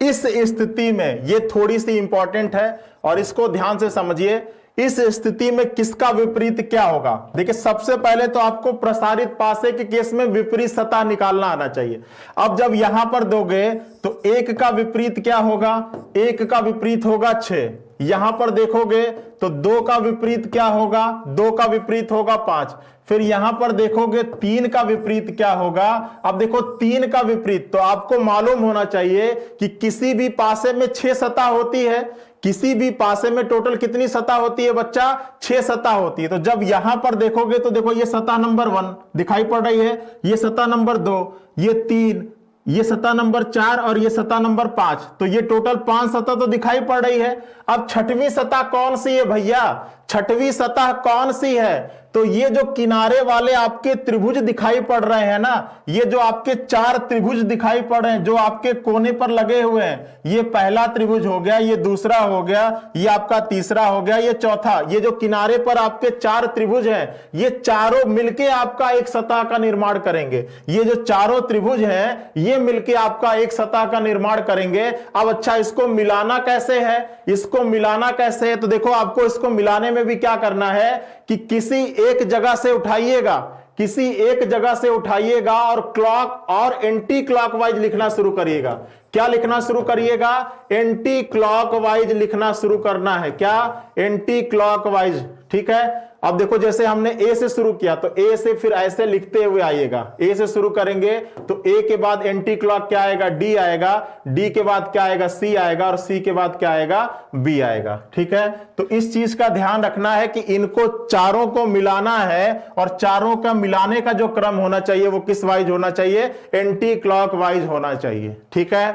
A: इस स्थिति में, ये थोड़ी सी इंपॉर्टेंट है और इसको ध्यान से समझिए, इस स्थिति में किसका विपरीत क्या होगा। देखिए सबसे पहले तो आपको प्रसारित पासे के केस में विपरीत सतह निकालना आना चाहिए। अब जब यहां पर दोगे तो 1 का विपरीत क्या होगा, 1 का विपरीत होगा 6। यहां पर देखोगे तो 2 का विपरीत क्या होगा, 2 का विपरीत होगा 5। फिर यहां पर देखोगे 3 का विपरीत क्या होगा। अब देखो 3 का विपरीत, तो आपको मालूम होना चाहिए कि किसी भी पासे में 6 सतह होती है। किसी भी पासे में टोटल कितनी सतह होती है बच्चा, 6 सतह होती है। तो जब यहां पर देखोगे तो देखो ये सतह नंबर 1 दिखाई पड़ रही है, ये सतह नंबर 2, ये 3, ये सतह नंबर 4 और ये सतह नंबर 5, तो ये टोटल 5 सतह तो दिखाई पड़ रही है। अब छठवीं सतह कौन सी है भैया, छठवीं सतह कौन सी है, तो ये जो किनारे वाले आपके त्रिभुज दिखाई पड़ रहे हैं ना, ये जो आपके 4 त्रिभुज दिखाई पड़ रहे हैं जो आपके कोने पर लगे हुए हैं, ये पहला त्रिभुज हो गया, ये दूसरा हो गया, ये आपका तीसरा हो गया, ये चौथा, ये जो किनारे पर आपके 4 त्रिभुज हैं, ये चारों मिलके आपका एक सतह का निर्माण करेंगे। ये जो चारों त्रिभुज हैं ये मिलके आपका एक सतह का निर्माण करेंगे। अब अच्छा, इसको मिलाना कैसे है, इसको मिलाना कैसे है, तो देखो आपको इसको मिलाने में भी क्या करना है कि किसी एक जगह से उठाइएगा, किसी एक जगह से उठाइएगा और क्लॉक और एंटी क्लॉकवाइज लिखना शुरू करिएगा। क्या लिखना शुरू करिएगा, एंटी क्लॉकवाइज लिखना शुरू करना है। क्या, एंटी क्लॉकवाइज, ठीक है। अब देखो जैसे हमने ए से शुरू किया तो ए से फिर ऐसे लिखते हुए आइएगा, ए से शुरू करेंगे तो ए के बाद एंटी क्लॉक क्या आएगा, डी आएगा, डी के बाद क्या आएगा, सी आएगा, और सी के बाद क्या आएगा, बी आएगा, ठीक है। तो इस चीज का ध्यान रखना है कि इनको चारों को मिलाना है और चारों का मिलाने का जो क्रम होना चाहिए वो किस वाइज होना चाहिए, एंटी क्लॉक वाइज होना चाहिए, ठीक है।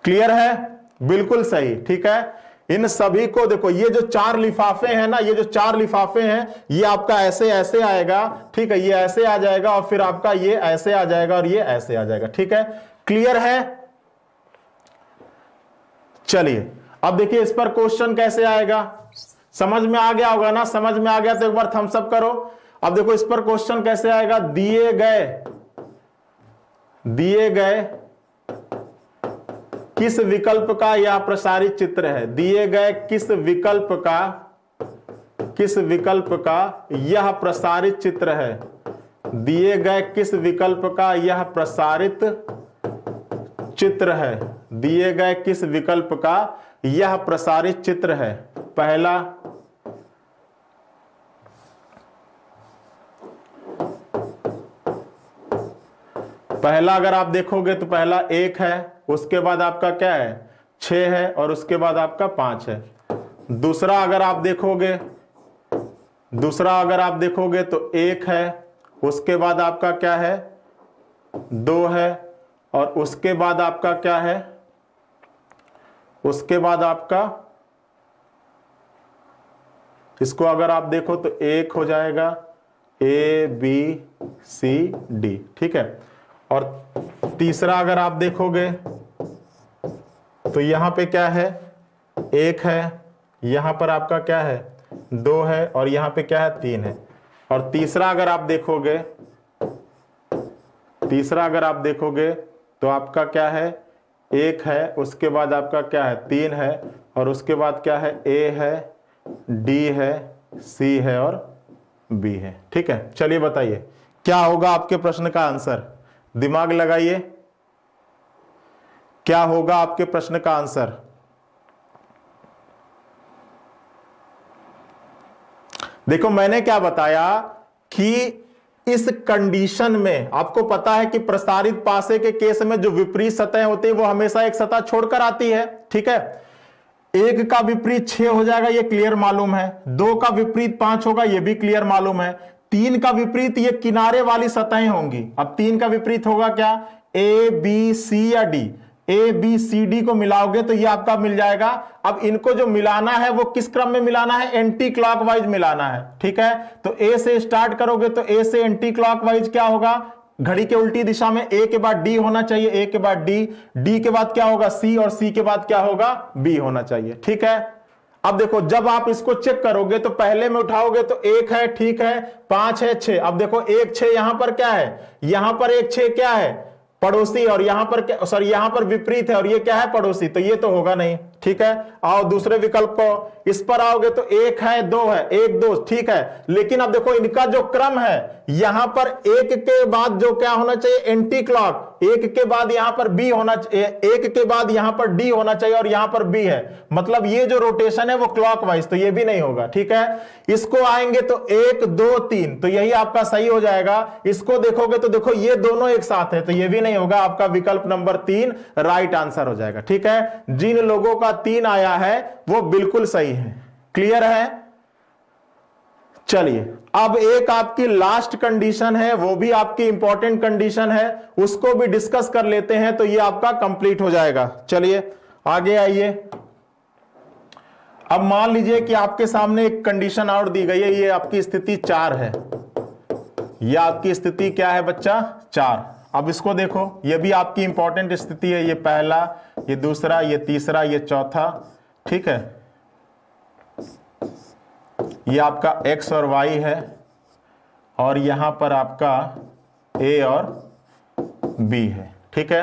A: क्लियर है, बिल्कुल सही, ठीक है। इन सभी को देखो, ये जो 4 लिफाफे हैं ना, ये जो 4 लिफाफे हैं, ये आपका ऐसे ऐसे आएगा, ठीक है, ये ऐसे आ जाएगा और फिर आपका ये ऐसे आ जाएगा और ये ऐसे आ जाएगा, ठीक है। क्लियर है, चलिए अब देखिए इस पर क्वेश्चन कैसे आएगा, समझ में आ गया होगा ना, समझ में आ गया तो एक बार थम्स अप करो। अब देखो इस पर क्वेश्चन कैसे आएगा, दिए गए किस विकल्प का यह प्रसारित चित्र है, दिए गए किस विकल्प का यह प्रसारित चित्र है, दिए गए किस विकल्प का यह प्रसारित चित्र है, दिए गए किस विकल्प का यह प्रसारित चित्र है। पहला अगर आप देखोगे तो पहला 1 है, उसके बाद आपका क्या है 6 है, और उसके बाद आपका 5 है। दूसरा अगर आप देखोगे तो 1 है, उसके बाद आपका क्या है 2 है, और उसके बाद आपका क्या है, उसके बाद आपका, इसको अगर आप देखो तो 1 हो जाएगा, A B C D, ठीक है। और तीसरा अगर आप देखोगे तो यहां पे क्या है 1 है, यहां पर आपका क्या है 2 है, और यहां पे क्या है 3 है। और तीसरा अगर आप देखोगे तो आपका क्या है 1 है, उसके बाद आपका क्या है 3 है, और उसके बाद क्या है A है, D है, C है और B है, ठीक है। चलिए बताइए क्या होगा आपके प्रश्न का आंसर, दिमाग लगाइए, क्या होगा आपके प्रश्न का आंसर। देखो मैंने क्या बताया कि इस कंडीशन में आपको पता है कि प्रसारित पासे के केस में जो विपरीत सतह होती है वो हमेशा एक सतह छोड़कर आती है, ठीक है। 1 का विपरीत 6 हो जाएगा, ये क्लियर मालूम है। 2 का विपरीत 5 होगा, ये भी क्लियर मालूम है। 3 का विपरीत ये किनारे वाली सतहें होंगी। अब 3 का विपरीत होगा क्या, A B C या D, A B C D को मिलाओगे तो ये आपका मिल जाएगा। अब इनको जो मिलाना है वो किस क्रम में मिलाना है, एंटी क्लॉकवाइज मिलाना है, ठीक है। तो A से स्टार्ट करोगे तो A से एंटी क्लॉकवाइज क्या होगा, घड़ी के उल्टी दिशा में A के बाद D होना चाहिए, A के बाद D, D के बाद क्या होगा C, और C के बाद क्या होगा B होना चाहिए, ठीक है। अब देखो जब आप इसको चेक करोगे तो पहले में उठाओगे तो 1 है, ठीक है, 5 है, 6। अब देखो 1 6 यहां पर क्या है, यहां पर 1 6 क्या है पड़ोसी, और यहां पर क्या, सॉरी यहां पर विपरीत है और ये क्या है पड़ोसी, तो ये तो होगा नहीं, ठीक है। आओ दूसरे विकल्प को, इस पर आओगे तो 1 है 2 है, 1 2, ठीक है। लेकिन अब देखो इनका जो क्रम है, यहां पर 1 के बाद जो क्या होना चाहिए, एंटी क्लॉक, 1 के बाद यहां पर B होना चाहिए, 1 के बाद यहां पर D होना चाहिए और यहां पर B है, मतलब ये जो रोटेशन है वो क्लॉकवाइज, तो ये भी नहीं होगा, ठीक है। इसको आएंगे तो 1 2 3, तो यही आपका सही हो जाएगा। इसको देखोगे तो देखो ये दोनों एक साथ है, तो ये भी नहीं होगा, आपका विकल्प नंबर 3 राइट आंसर हो जाएगा, ठीक है। जिन लोगों का 3 आया है वो बिल्कुल सही है, क्लियर है। चलिए अब एक आपकी लास्ट कंडीशन है, वो भी आपकी इंपॉर्टेंट कंडीशन है, उसको भी डिस्कस कर लेते हैं तो ये आपका कंप्लीट हो जाएगा। चलिए आगे आइए। अब मान लीजिए कि आपके सामने एक कंडीशन और दी गई है, ये आपकी स्थिति 4 है, ये आपकी स्थिति क्या है बच्चा 4। अब इसको देखो, ये भी आपकी इंपॉर्टेंट स्थिति है, ये पहला, ये दूसरा, ये तीसरा, ये चौथा, ठीक है। ये आपका x और y है और यहां पर आपका a और b है, ठीक है।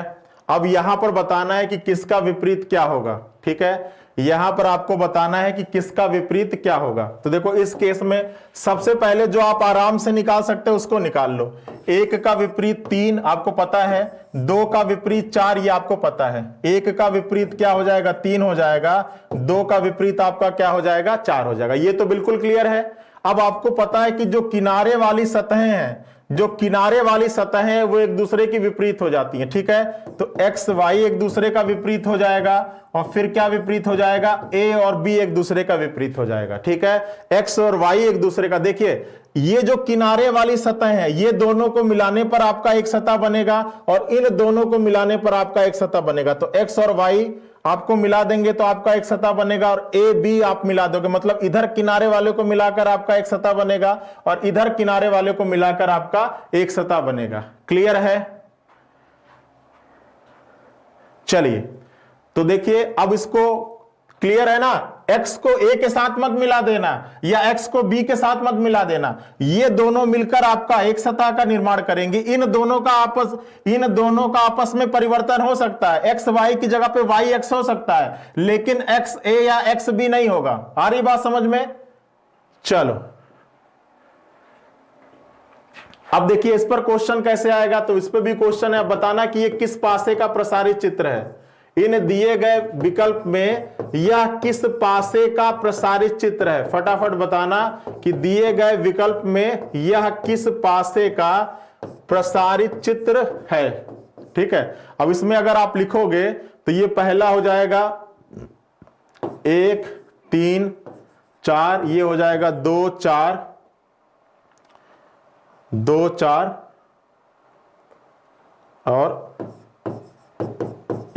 A: अब यहां पर बताना है कि किसका विपरीत क्या होगा, ठीक है। यहां पर आपको बताना है कि किसका विपरीत क्या होगा। तो देखो इस केस में सबसे पहले जो आप आराम से निकाल सकते हो उसको निकाल लो। 1 का विपरीत 3 आपको पता है, 2 का विपरीत 4 ये आपको पता है, 1 का विपरीत क्या हो जाएगा 3 हो जाएगा, 2 का विपरीत आपका क्या हो जाएगा 4 हो जाएगा। ये तो बिल्कुल क्लियर है। अब आपको पता है कि जो किनारे वाली सतहें हैं, जो किनारे वाली सतह है वो एक दूसरे की विपरीत हो जाती हैं, ठीक है। तो एक्स वाई एक दूसरे का विपरीत हो जाएगा और फिर क्या विपरीत हो जाएगा, ए और बी एक दूसरे का विपरीत हो जाएगा, ठीक है। एक्स और वाई एक दूसरे का, देखिए ये जो किनारे वाली सतह है ये दोनों को मिलाने पर आपका एक सतह बनेगा और इन दोनों को मिलाने पर आपका एक सतह बनेगा। तो एक्स और वाई आपको मिला देंगे तो आपका एक सतह बनेगा और ए बी आप मिला दोगे, मतलब इधर किनारे वाले को मिलाकर आपका एक सतह बनेगा और इधर किनारे वाले को मिलाकर आपका एक सतह बनेगा। क्लियर है? चलिए तो देखिए अब इसको क्लियर है ना, x को a के साथ मत मिला देना या x को b के साथ मत मिला देना, ये दोनों मिलकर आपका एक सतह का निर्माण करेंगे। इन दोनों का आपस में परिवर्तन हो सकता है, x y की जगह पे y x हो सकता है, लेकिन x a या x b नहीं होगा। आ रही बात समझ में? चलो अब देखिए इस पर क्वेश्चन कैसे आएगा, तो इस पर भी क्वेश्चन है, बताना कि ये किस पासे का प्रसारित चित्र है। इन दिए गए विकल्प में यह किस पासे का प्रसारित चित्र है, फटाफट बताना कि दिए गए विकल्प में यह किस पासे का प्रसारित चित्र है, ठीक है। अब इसमें अगर आप लिखोगे तो ये पहला हो जाएगा 1 3 4, ये हो जाएगा 2 4 2 4 और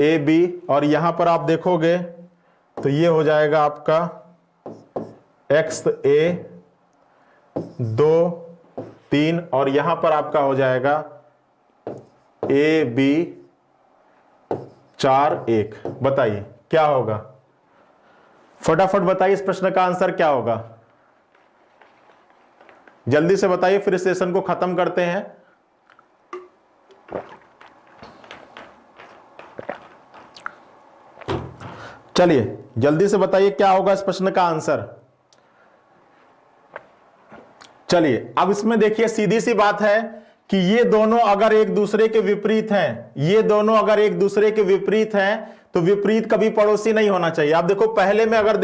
A: ए बी, और यहां पर आप देखोगे तो ये हो जाएगा आपका एक्स ए 2 3 और यहां पर आपका हो जाएगा ए बी 4 1। बताइए क्या होगा, फटाफट बताइए इस प्रश्न का आंसर क्या होगा, जल्दी से बताइए, फिर इस सेशन को खत्म करते हैं। चलिए जल्दी से बताइए क्या होगा इस प्रश्न का आंसर। चलिए अब इसमें देखिए सीधी सी बात है कि ये दोनों अगर एक दूसरे के विपरीत हैं, ये दोनों अगर एक दूसरे के विपरीत हैं तो विपरीत कभी पड़ोसी नहीं होना चाहिए। आप देखो पहले में अगर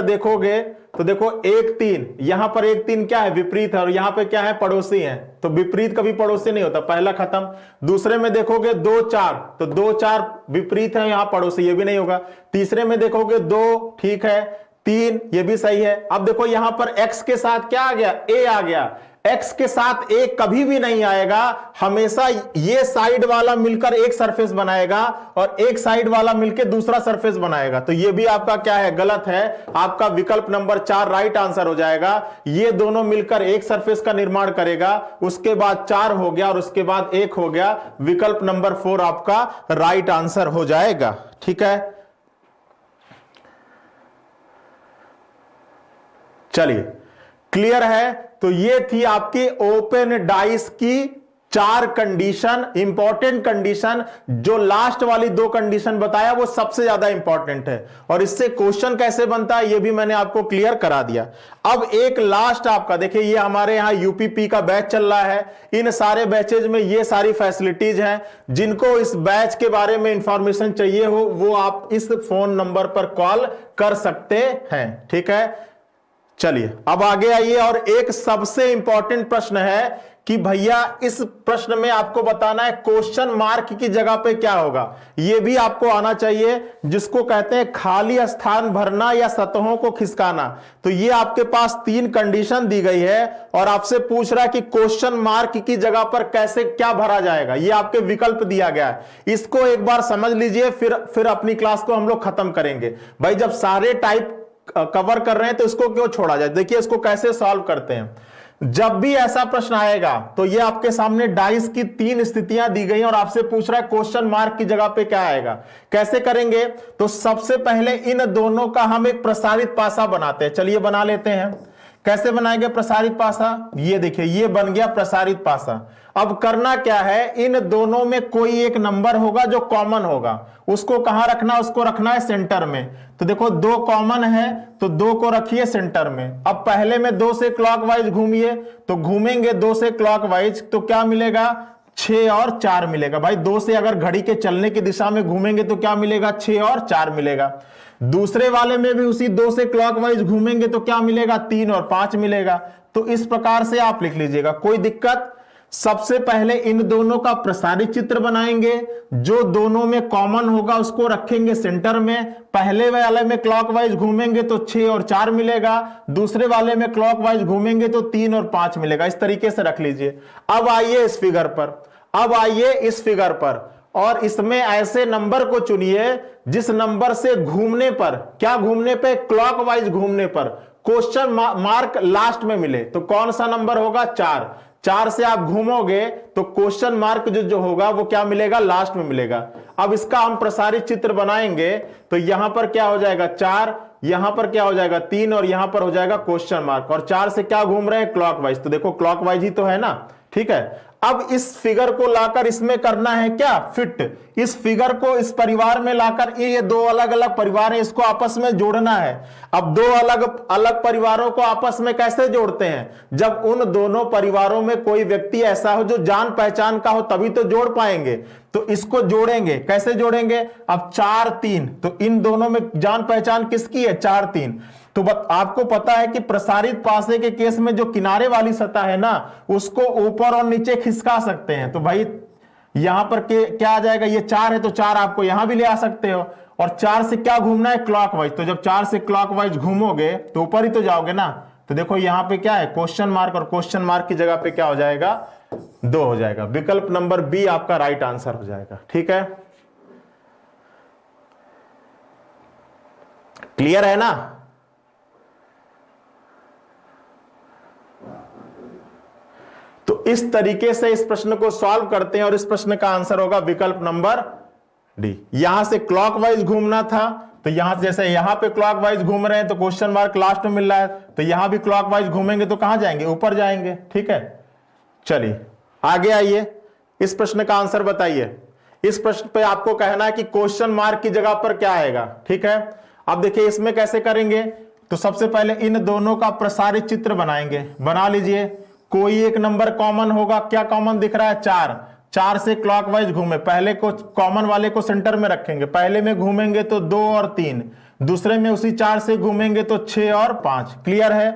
A: देखोगे तो देखो 1 3, यहां पर 1 3 क्या है विपरीत है और यहां पे क्या है पड़ोसी है, तो विपरीत कभी पड़ोसी नहीं होता, पहला खत्म। दूसरे में देखोगे 2 4, तो 2 4 विपरीत है, यहां पड़ोसी, ये भी नहीं होगा। तीसरे में देखोगे 2, ठीक है, 3 ये भी सही है। अब देखो यहां पर x के साथ क्या आ गया, a आ गया, x के साथ a कभी भी नहीं आएगा, हमेशा ये साइड वाला मिलकर एक सरफेस बनाएगा और एक साइड वाला मिलकर दूसरा सरफेस बनाएगा। तो ये भी आपका क्या है, गलत है। आपका विकल्प नंबर 4 राइट आंसर हो जाएगा। ये दोनों मिलकर एक सरफेस का निर्माण करेगा, उसके बाद 4 हो गया और उसके बाद 1 हो गया। विकल्प नंबर 4 आपका राइट आंसर हो जाएगा, ठीक है। चलिए क्लियर है? तो ये थी आपकी ओपन डाइस की 4 कंडीशन, इंपॉर्टेंट कंडीशन। जो लास्ट वाली 2 कंडीशन बताया वो सबसे ज्यादा इंपॉर्टेंट है और इससे क्वेश्चन कैसे बनता है ये भी मैंने आपको क्लियर करा दिया। अब एक लास्ट आपका देखिए, ये हमारे यहां यूपीपी का बैच चल रहा है, इन सारे बैचेज में ये सारी फैसिलिटीज हैं। जिनको इस बैच के बारे में इंफॉर्मेशन चाहिए हो वो आप इस फोन नंबर पर कॉल कर सकते हैं, ठीक है। चलिए अब आगे आइए, और एक सबसे इंपॉर्टेंट प्रश्न है कि भैया इस प्रश्न में आपको बताना है क्वेश्चन मार्क की जगह पे क्या होगा। यह भी आपको आना चाहिए, जिसको कहते हैं खाली स्थान भरना या सतहों को खिसकाना। तो ये आपके पास 3 कंडीशन दी गई है और आपसे पूछ रहा है कि क्वेश्चन मार्क की जगह पर कैसे क्या भरा जाएगा। ये आपके विकल्प दिया गया है, इसको एक बार समझ लीजिए, फिर अपनी क्लास को हम लोग खत्म करेंगे। भाई जब सारे टाइप कवर कर रहे हैं तो इसको क्यों छोड़ा जाए। देखिए इसको कैसे सॉल्व करते हैं। जब भी ऐसा प्रश्न आएगा तो ये आपके सामने डाइस की 3 स्थितियां दी गई और आपसे पूछ रहा है क्वेश्चन मार्क की जगह पे क्या आएगा। कैसे करेंगे, तो सबसे पहले इन दोनों का हम एक प्रसारित पासा बनाते हैं। चलिए बना लेते हैं। कैसे बनाएंगे प्रसारित पासा, ये देखिए ये बन गया प्रसारित पासा। अब करना क्या है, इन दोनों में कोई एक नंबर होगा जो कॉमन होगा, उसको कहां रखना, उसको रखना है सेंटर में। तो देखो 2 कॉमन है तो 2 को रखिए सेंटर में। अब पहले में 2 से क्लॉकवाइज घूमिए, तो घूमेंगे 2 से क्लॉकवाइज तो क्या मिलेगा, 6 और 4 मिलेगा। भाई 2 से अगर घड़ी के चलने की दिशा में घूमेंगे तो क्या मिलेगा, 6 और 4 मिलेगा। दूसरे वाले में भी उसी 2 से क्लॉकवाइज घूमेंगे तो क्या मिलेगा, 3 और 5 मिलेगा। तो इस प्रकार से आप लिख लीजिएगा, कोई दिक्कत। सबसे पहले इन दोनों का प्रसारित चित्र बनाएंगे, जो दोनों में कॉमन होगा उसको रखेंगे सेंटर में। पहले वाले में क्लॉकवाइज घूमेंगे तो 6 और 4 मिलेगा, दूसरे वाले में क्लॉकवाइज घूमेंगे तो 3 और 5 मिलेगा। इस तरीके से रख लीजिए। अब आइए इस फिगर पर, अब आइए इस फिगर पर, और इसमें ऐसे नंबर को चुनिए जिस नंबर से घूमने पर, क्या घूमने पे, क्लॉकवाइज घूमने पर क्वेश्चन मार्क लास्ट में मिले। तो कौन सा नंबर होगा, 4। 4 से आप घूमोगे तो क्वेश्चन मार्क जो होगा वो क्या मिलेगा, लास्ट में मिलेगा। अब इसका हम प्रसारित चित्र बनाएंगे तो यहां पर क्या हो जाएगा, 4, यहां पर क्या हो जाएगा, 3, और यहां पर हो जाएगा क्वेश्चन मार्क। और 4 से क्या घूम रहे हैं, क्लॉकवाइज। तो देखो क्लॉकवाइज ही तो है ना, ठीक है। अब इस फिगर को लाकर इसमें करना है क्या, फिट। इस फिगर को इस परिवार में लाकर, ये 2 अलग अलग परिवार हैं, इसको आपस में जोड़ना है। अब 2 अलग अलग परिवारों को आपस में कैसे जोड़ते हैं, जब उन दोनों परिवारों में कोई व्यक्ति ऐसा हो जो जान पहचान का हो, तभी तो जोड़ पाएंगे। तो इसको जोड़ेंगे, कैसे जोड़ेंगे, अब 4, 3, तो इन दोनों में जान पहचान किसकी है, 4, 3। तो आपको पता है कि प्रसारित पासे के केस में जो किनारे वाली सतह है ना, उसको ऊपर और नीचे खिसका सकते हैं। तो भाई यहां पर क्या आ जाएगा, ये 4 है तो 4 आपको यहां भी ले आ सकते हो। और 4 से क्या घूमना है, क्लॉकवाइज। तो जब 4 से क्लॉकवाइज घूमोगे तो ऊपर ही तो जाओगे ना। तो देखो यहां पे क्या है, क्वेश्चन मार्क, और क्वेश्चन मार्क की जगह पे क्या हो जाएगा, 2 हो जाएगा। विकल्प नंबर बी आपका राइट आंसर हो जाएगा। ठीक है, क्लियर है ना। तो इस तरीके से इस प्रश्न को सॉल्व करते हैं और इस प्रश्न का आंसर होगा विकल्प नंबर डी। यहां से क्लॉकवाइज घूमना था, तो यहां से जैसे यहां पे क्लॉकवाइज घूम रहे हैं तो क्वेश्चन मार्क लास्ट में मिल रहा है, तो यहां भी क्लॉकवाइज घूमेंगे तो कहां जाएंगे, ऊपर जाएंगे। ठीक है, चलिए आगे आइए, इस प्रश्न का आंसर बताइए। इस प्रश्न पे आपको कहना है कि क्वेश्चन मार्क की जगह पर क्या आएगा। ठीक है, अब देखिए इसमें कैसे करेंगे। तो सबसे पहले इन दोनों का प्रसारित चित्र बनाएंगे, बना लीजिए। कोई एक नंबर कॉमन होगा, क्या कॉमन दिख रहा है, 4। 4 से क्लॉकवाइज घूमे, पहले को कॉमन वाले को सेंटर में रखेंगे। पहले में घूमेंगे तो 2 और 3, दूसरे में उसी 4 से घूमेंगे तो 6 और 5। क्लियर है।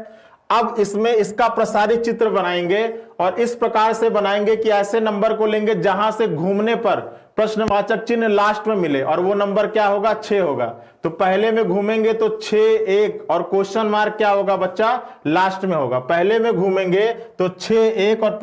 A: अब इसमें इसका प्रसारित चित्र बनाएंगे और इस प्रकार से बनाएंगे कि ऐसे नंबर को लेंगे जहां से घूमने पर प्रश्नवाचक चिन्ह लास्ट में मिले, और वो नंबर क्या होगा, 6 होगा। तो पहले में घूमेंगे तो 6, 1, और क्वेश्चन मार्क क्या होगा बच्चा, लास्ट में होगा। पहले में घूमेंगे तो 6, 1 और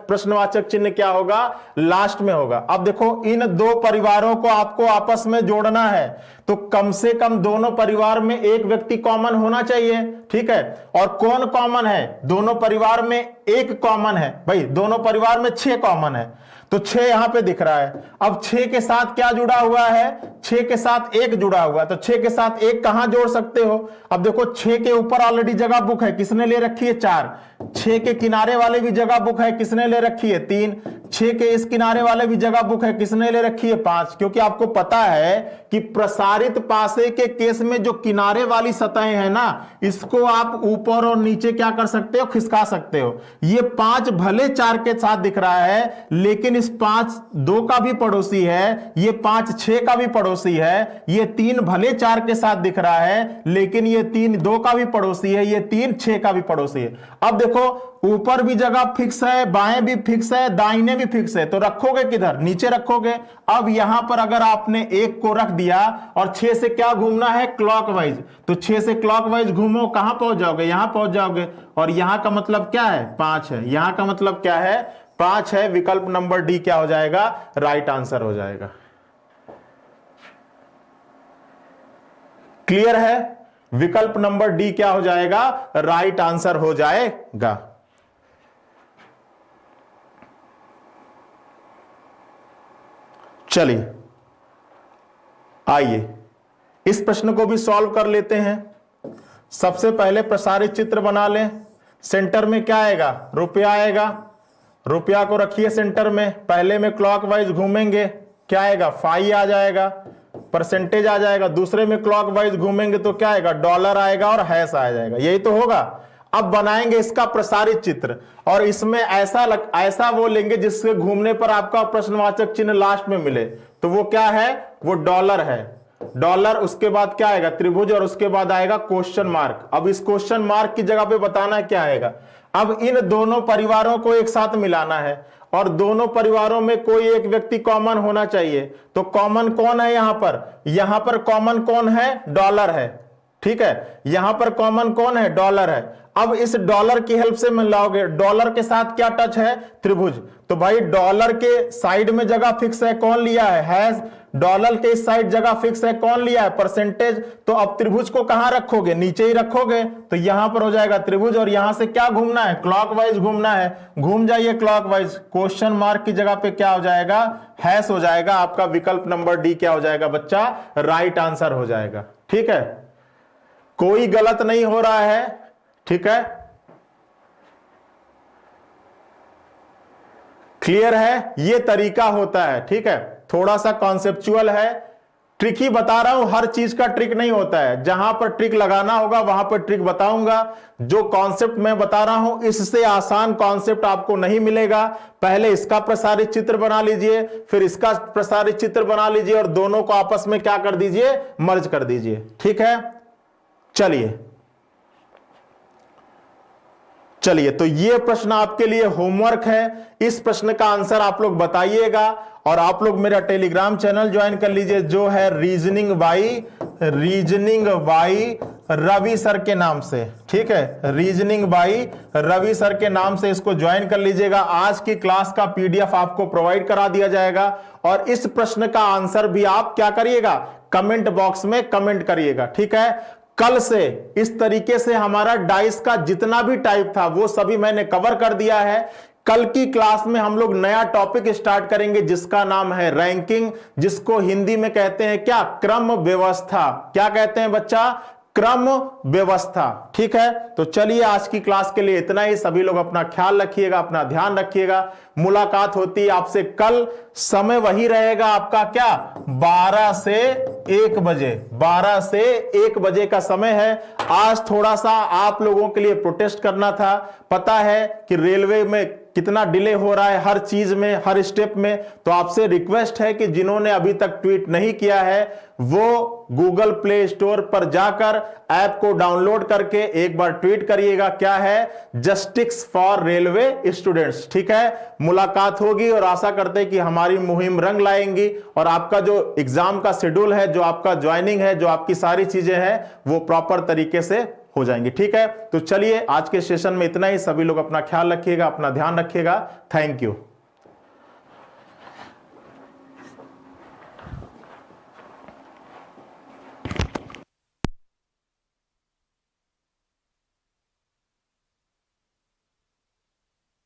A: प्रश्नवाचक चिन्ह क्या होगा, लास्ट में होगा। अब देखो इन 2 परिवारों को आपको आपस में जोड़ना है, तो कम से कम दोनों परिवार में एक व्यक्ति कॉमन होना चाहिए। ठीक है, और कौन कॉमन है, दोनों परिवार में एक कॉमन है। भाई दोनों परिवार में 6 कॉमन है, तो 6 यहां पे दिख रहा है। अब 6 के साथ क्या जुड़ा हुआ है, 6 के साथ 1 जुड़ा हुआ है, तो 6 के साथ 1 कहां जोड़ सकते हो। अब देखो 6 के ऊपर ऑलरेडी जगह बुक है, किसने ले रखी है, 4। 6 के किनारे वाले भी जगह बुक है, किसने ले रखी है, 3। 6 के इस किनारे वाले भी जगह बुक है, किसने ले रखी है 5, क्योंकि आपको पता है कि प्रसारित पासे के केस में जो किनारे वाली सतहें हैं ना, इसको आप ऊपर और नीचे क्या कर सकते हो, खिसका सकते हो। ये 5 भले 4 के साथ दिख रहा है, लेकिन इस 5 2 का भी पड़ोसी है, ये 5 6 का भी पड़ोसी है, ये 3 भले 4 के साथ दिख रहा है, लेकिन ये 3 2 का भी पड़ोसी है, ये 3 6 का भी पड़ोसी है। अब देखो ऊपर भी जगह फिक्स है, बाएं भी फिक्स है, दाहिने भी फिक्स है, तो रखोगे किधर, नीचे रखोगे। अब यहां पर अगर आपने 1 को रख दिया और 6 से क्या घूमना है, क्लॉकवाइज, तो 6 से क्लॉकवाइज घूमो, कहां पहुंच जाओगे, यहां पहुंच जाओगे। और यहां का मतलब क्या है, 5 है, यहां का मतलब क्या है, 5 है। विकल्प नंबर डी क्या हो जाएगा, राइट आंसर हो जाएगा। क्लियर है, विकल्प नंबर डी क्या हो जाएगा, राइट आंसर हो जाएगा। चलिए आइए इस प्रश्न को भी सॉल्व कर लेते हैं। सबसे पहले प्रसारित चित्र बना लें। सेंटर में क्या आएगा, रुपया आएगा, रुपया को रखिए सेंटर में। पहले में क्लॉकवाइज घूमेंगे, क्या आएगा, फाई आ जाएगा, परसेंटेज आ जाएगा। दूसरे में क्लॉकवाइज घूमेंगे तो क्या आएगा, डॉलर आएगा और हैश आ जाएगा, यही तो होगा। अब बनाएंगे इसका प्रसारित चित्र, और इसमें ऐसा वो लेंगे जिसके घूमने पर आपका प्रश्नवाचक चिन्ह लास्ट में मिले, तो वो क्या है, वो डॉलर है। डॉलर, उसके बाद क्या आएगा, त्रिभुज, और उसके बाद आएगा क्वेश्चन मार्क। अब इस क्वेश्चन मार्क की जगह पे बताना क्या आएगा। अब इन दोनों परिवारों को एक साथ मिलाना है, और दोनों परिवारों में कोई एक व्यक्ति कॉमन होना चाहिए। तो कॉमन कौन है यहां पर कॉमन कौन है, डॉलर है, ठीक है। यहां पर कॉमन कौन है, डॉलर है। अब इस डॉलर की हेल्प से मिलाओगे, डॉलर के साथ क्या टच है, त्रिभुज। तो भाई डॉलर के साइड में जगह फिक्स है, कौन लिया है, हैश। डॉलर के इस साइड जगह फिक्स है, कौन लिया है, परसेंटेज। तो अब त्रिभुज को कहां रखोगे, नीचे ही रखोगे, तो यहां पर हो जाएगा त्रिभुज। और यहां से क्या घूमना है, क्लॉकवाइज घूमना है, घूम जाइए क्लॉकवाइज। क्वेश्चन मार्क की जगह पे क्या हो जाएगा, हैश हो जाएगा। आपका विकल्प नंबर डी क्या हो जाएगा बच्चा, राइट आंसर हो जाएगा। ठीक है, कोई गलत नहीं हो रहा है, ठीक है, क्लियर है। ये तरीका होता है, ठीक है, थोड़ा सा कॉन्सेप्चुअल है, ट्रिक ही बता रहा हूं, हर चीज का ट्रिक नहीं होता है। जहां पर ट्रिक लगाना होगा वहां पर ट्रिक बताऊंगा। जो कॉन्सेप्ट मैं बता रहा हूं इससे आसान कॉन्सेप्ट आपको नहीं मिलेगा। पहले इसका प्रसारित चित्र बना लीजिए, फिर इसका प्रसारित चित्र बना लीजिए, और दोनों को आपस में क्या कर दीजिए, मर्ज कर दीजिए, ठीक है। चलिए, तो ये प्रश्न आपके लिए होमवर्क है। इस प्रश्न का आंसर आप लोग बताइएगा, और आप लोग मेरा टेलीग्राम चैनल ज्वाइन कर लीजिए जो है रीजनिंग बाई रवि सर के नाम से, ठीक है, रीजनिंग बाई रवि सर के नाम से इसको ज्वाइन कर लीजिएगा। आज की क्लास का पीडीएफ आपको प्रोवाइड करा दिया जाएगा, और इस प्रश्न का आंसर भी आप क्या करिएगा, कमेंट बॉक्स में कमेंट करिएगा, ठीक है। कल से इस तरीके से हमारा डाइस का जितना भी टाइप था वो सभी मैंने कवर कर दिया है। कल की क्लास में हम लोग नया टॉपिक स्टार्ट करेंगे जिसका नाम है रैंकिंग, जिसको हिंदी में कहते हैं क्या, क्रम व्यवस्था। क्या कहते हैं बच्चा, क्रम व्यवस्था, ठीक है। तो चलिए आज की क्लास के लिए इतना ही। सभी लोग अपना ख्याल रखिएगा, अपना ध्यान रखिएगा। मुलाकात होती है आपसे कल। समय वही रहेगा आपका क्या, 12 से 1 बजे, 12 से 1 बजे का समय है। आज थोड़ा सा आप लोगों के लिए प्रोटेस्ट करना था। पता है कि रेलवे में कितना डिले हो रहा है हर चीज में, हर स्टेप में। तो आपसे रिक्वेस्ट है कि जिन्होंने अभी तक ट्वीट नहीं किया है वो गूगल प्ले स्टोर पर जाकर ऐप को डाउनलोड करके एक बार ट्वीट करिएगा, क्या है, जस्टिस फॉर रेलवे स्टूडेंट्स, ठीक है। मुलाकात होगी, और आशा करते हैं कि हमारी मुहिम रंग लाएंगी, और आपका जो एग्जाम का शेड्यूल है, जो आपका ज्वाइनिंग है, जो आपकी सारी चीजें हैं, वो प्रॉपर तरीके से हो जाएंगी, ठीक है। तो चलिए आज के सेशन में इतना ही। सभी लोग अपना ख्याल रखिएगा, अपना ध्यान रखिएगा। Thank you.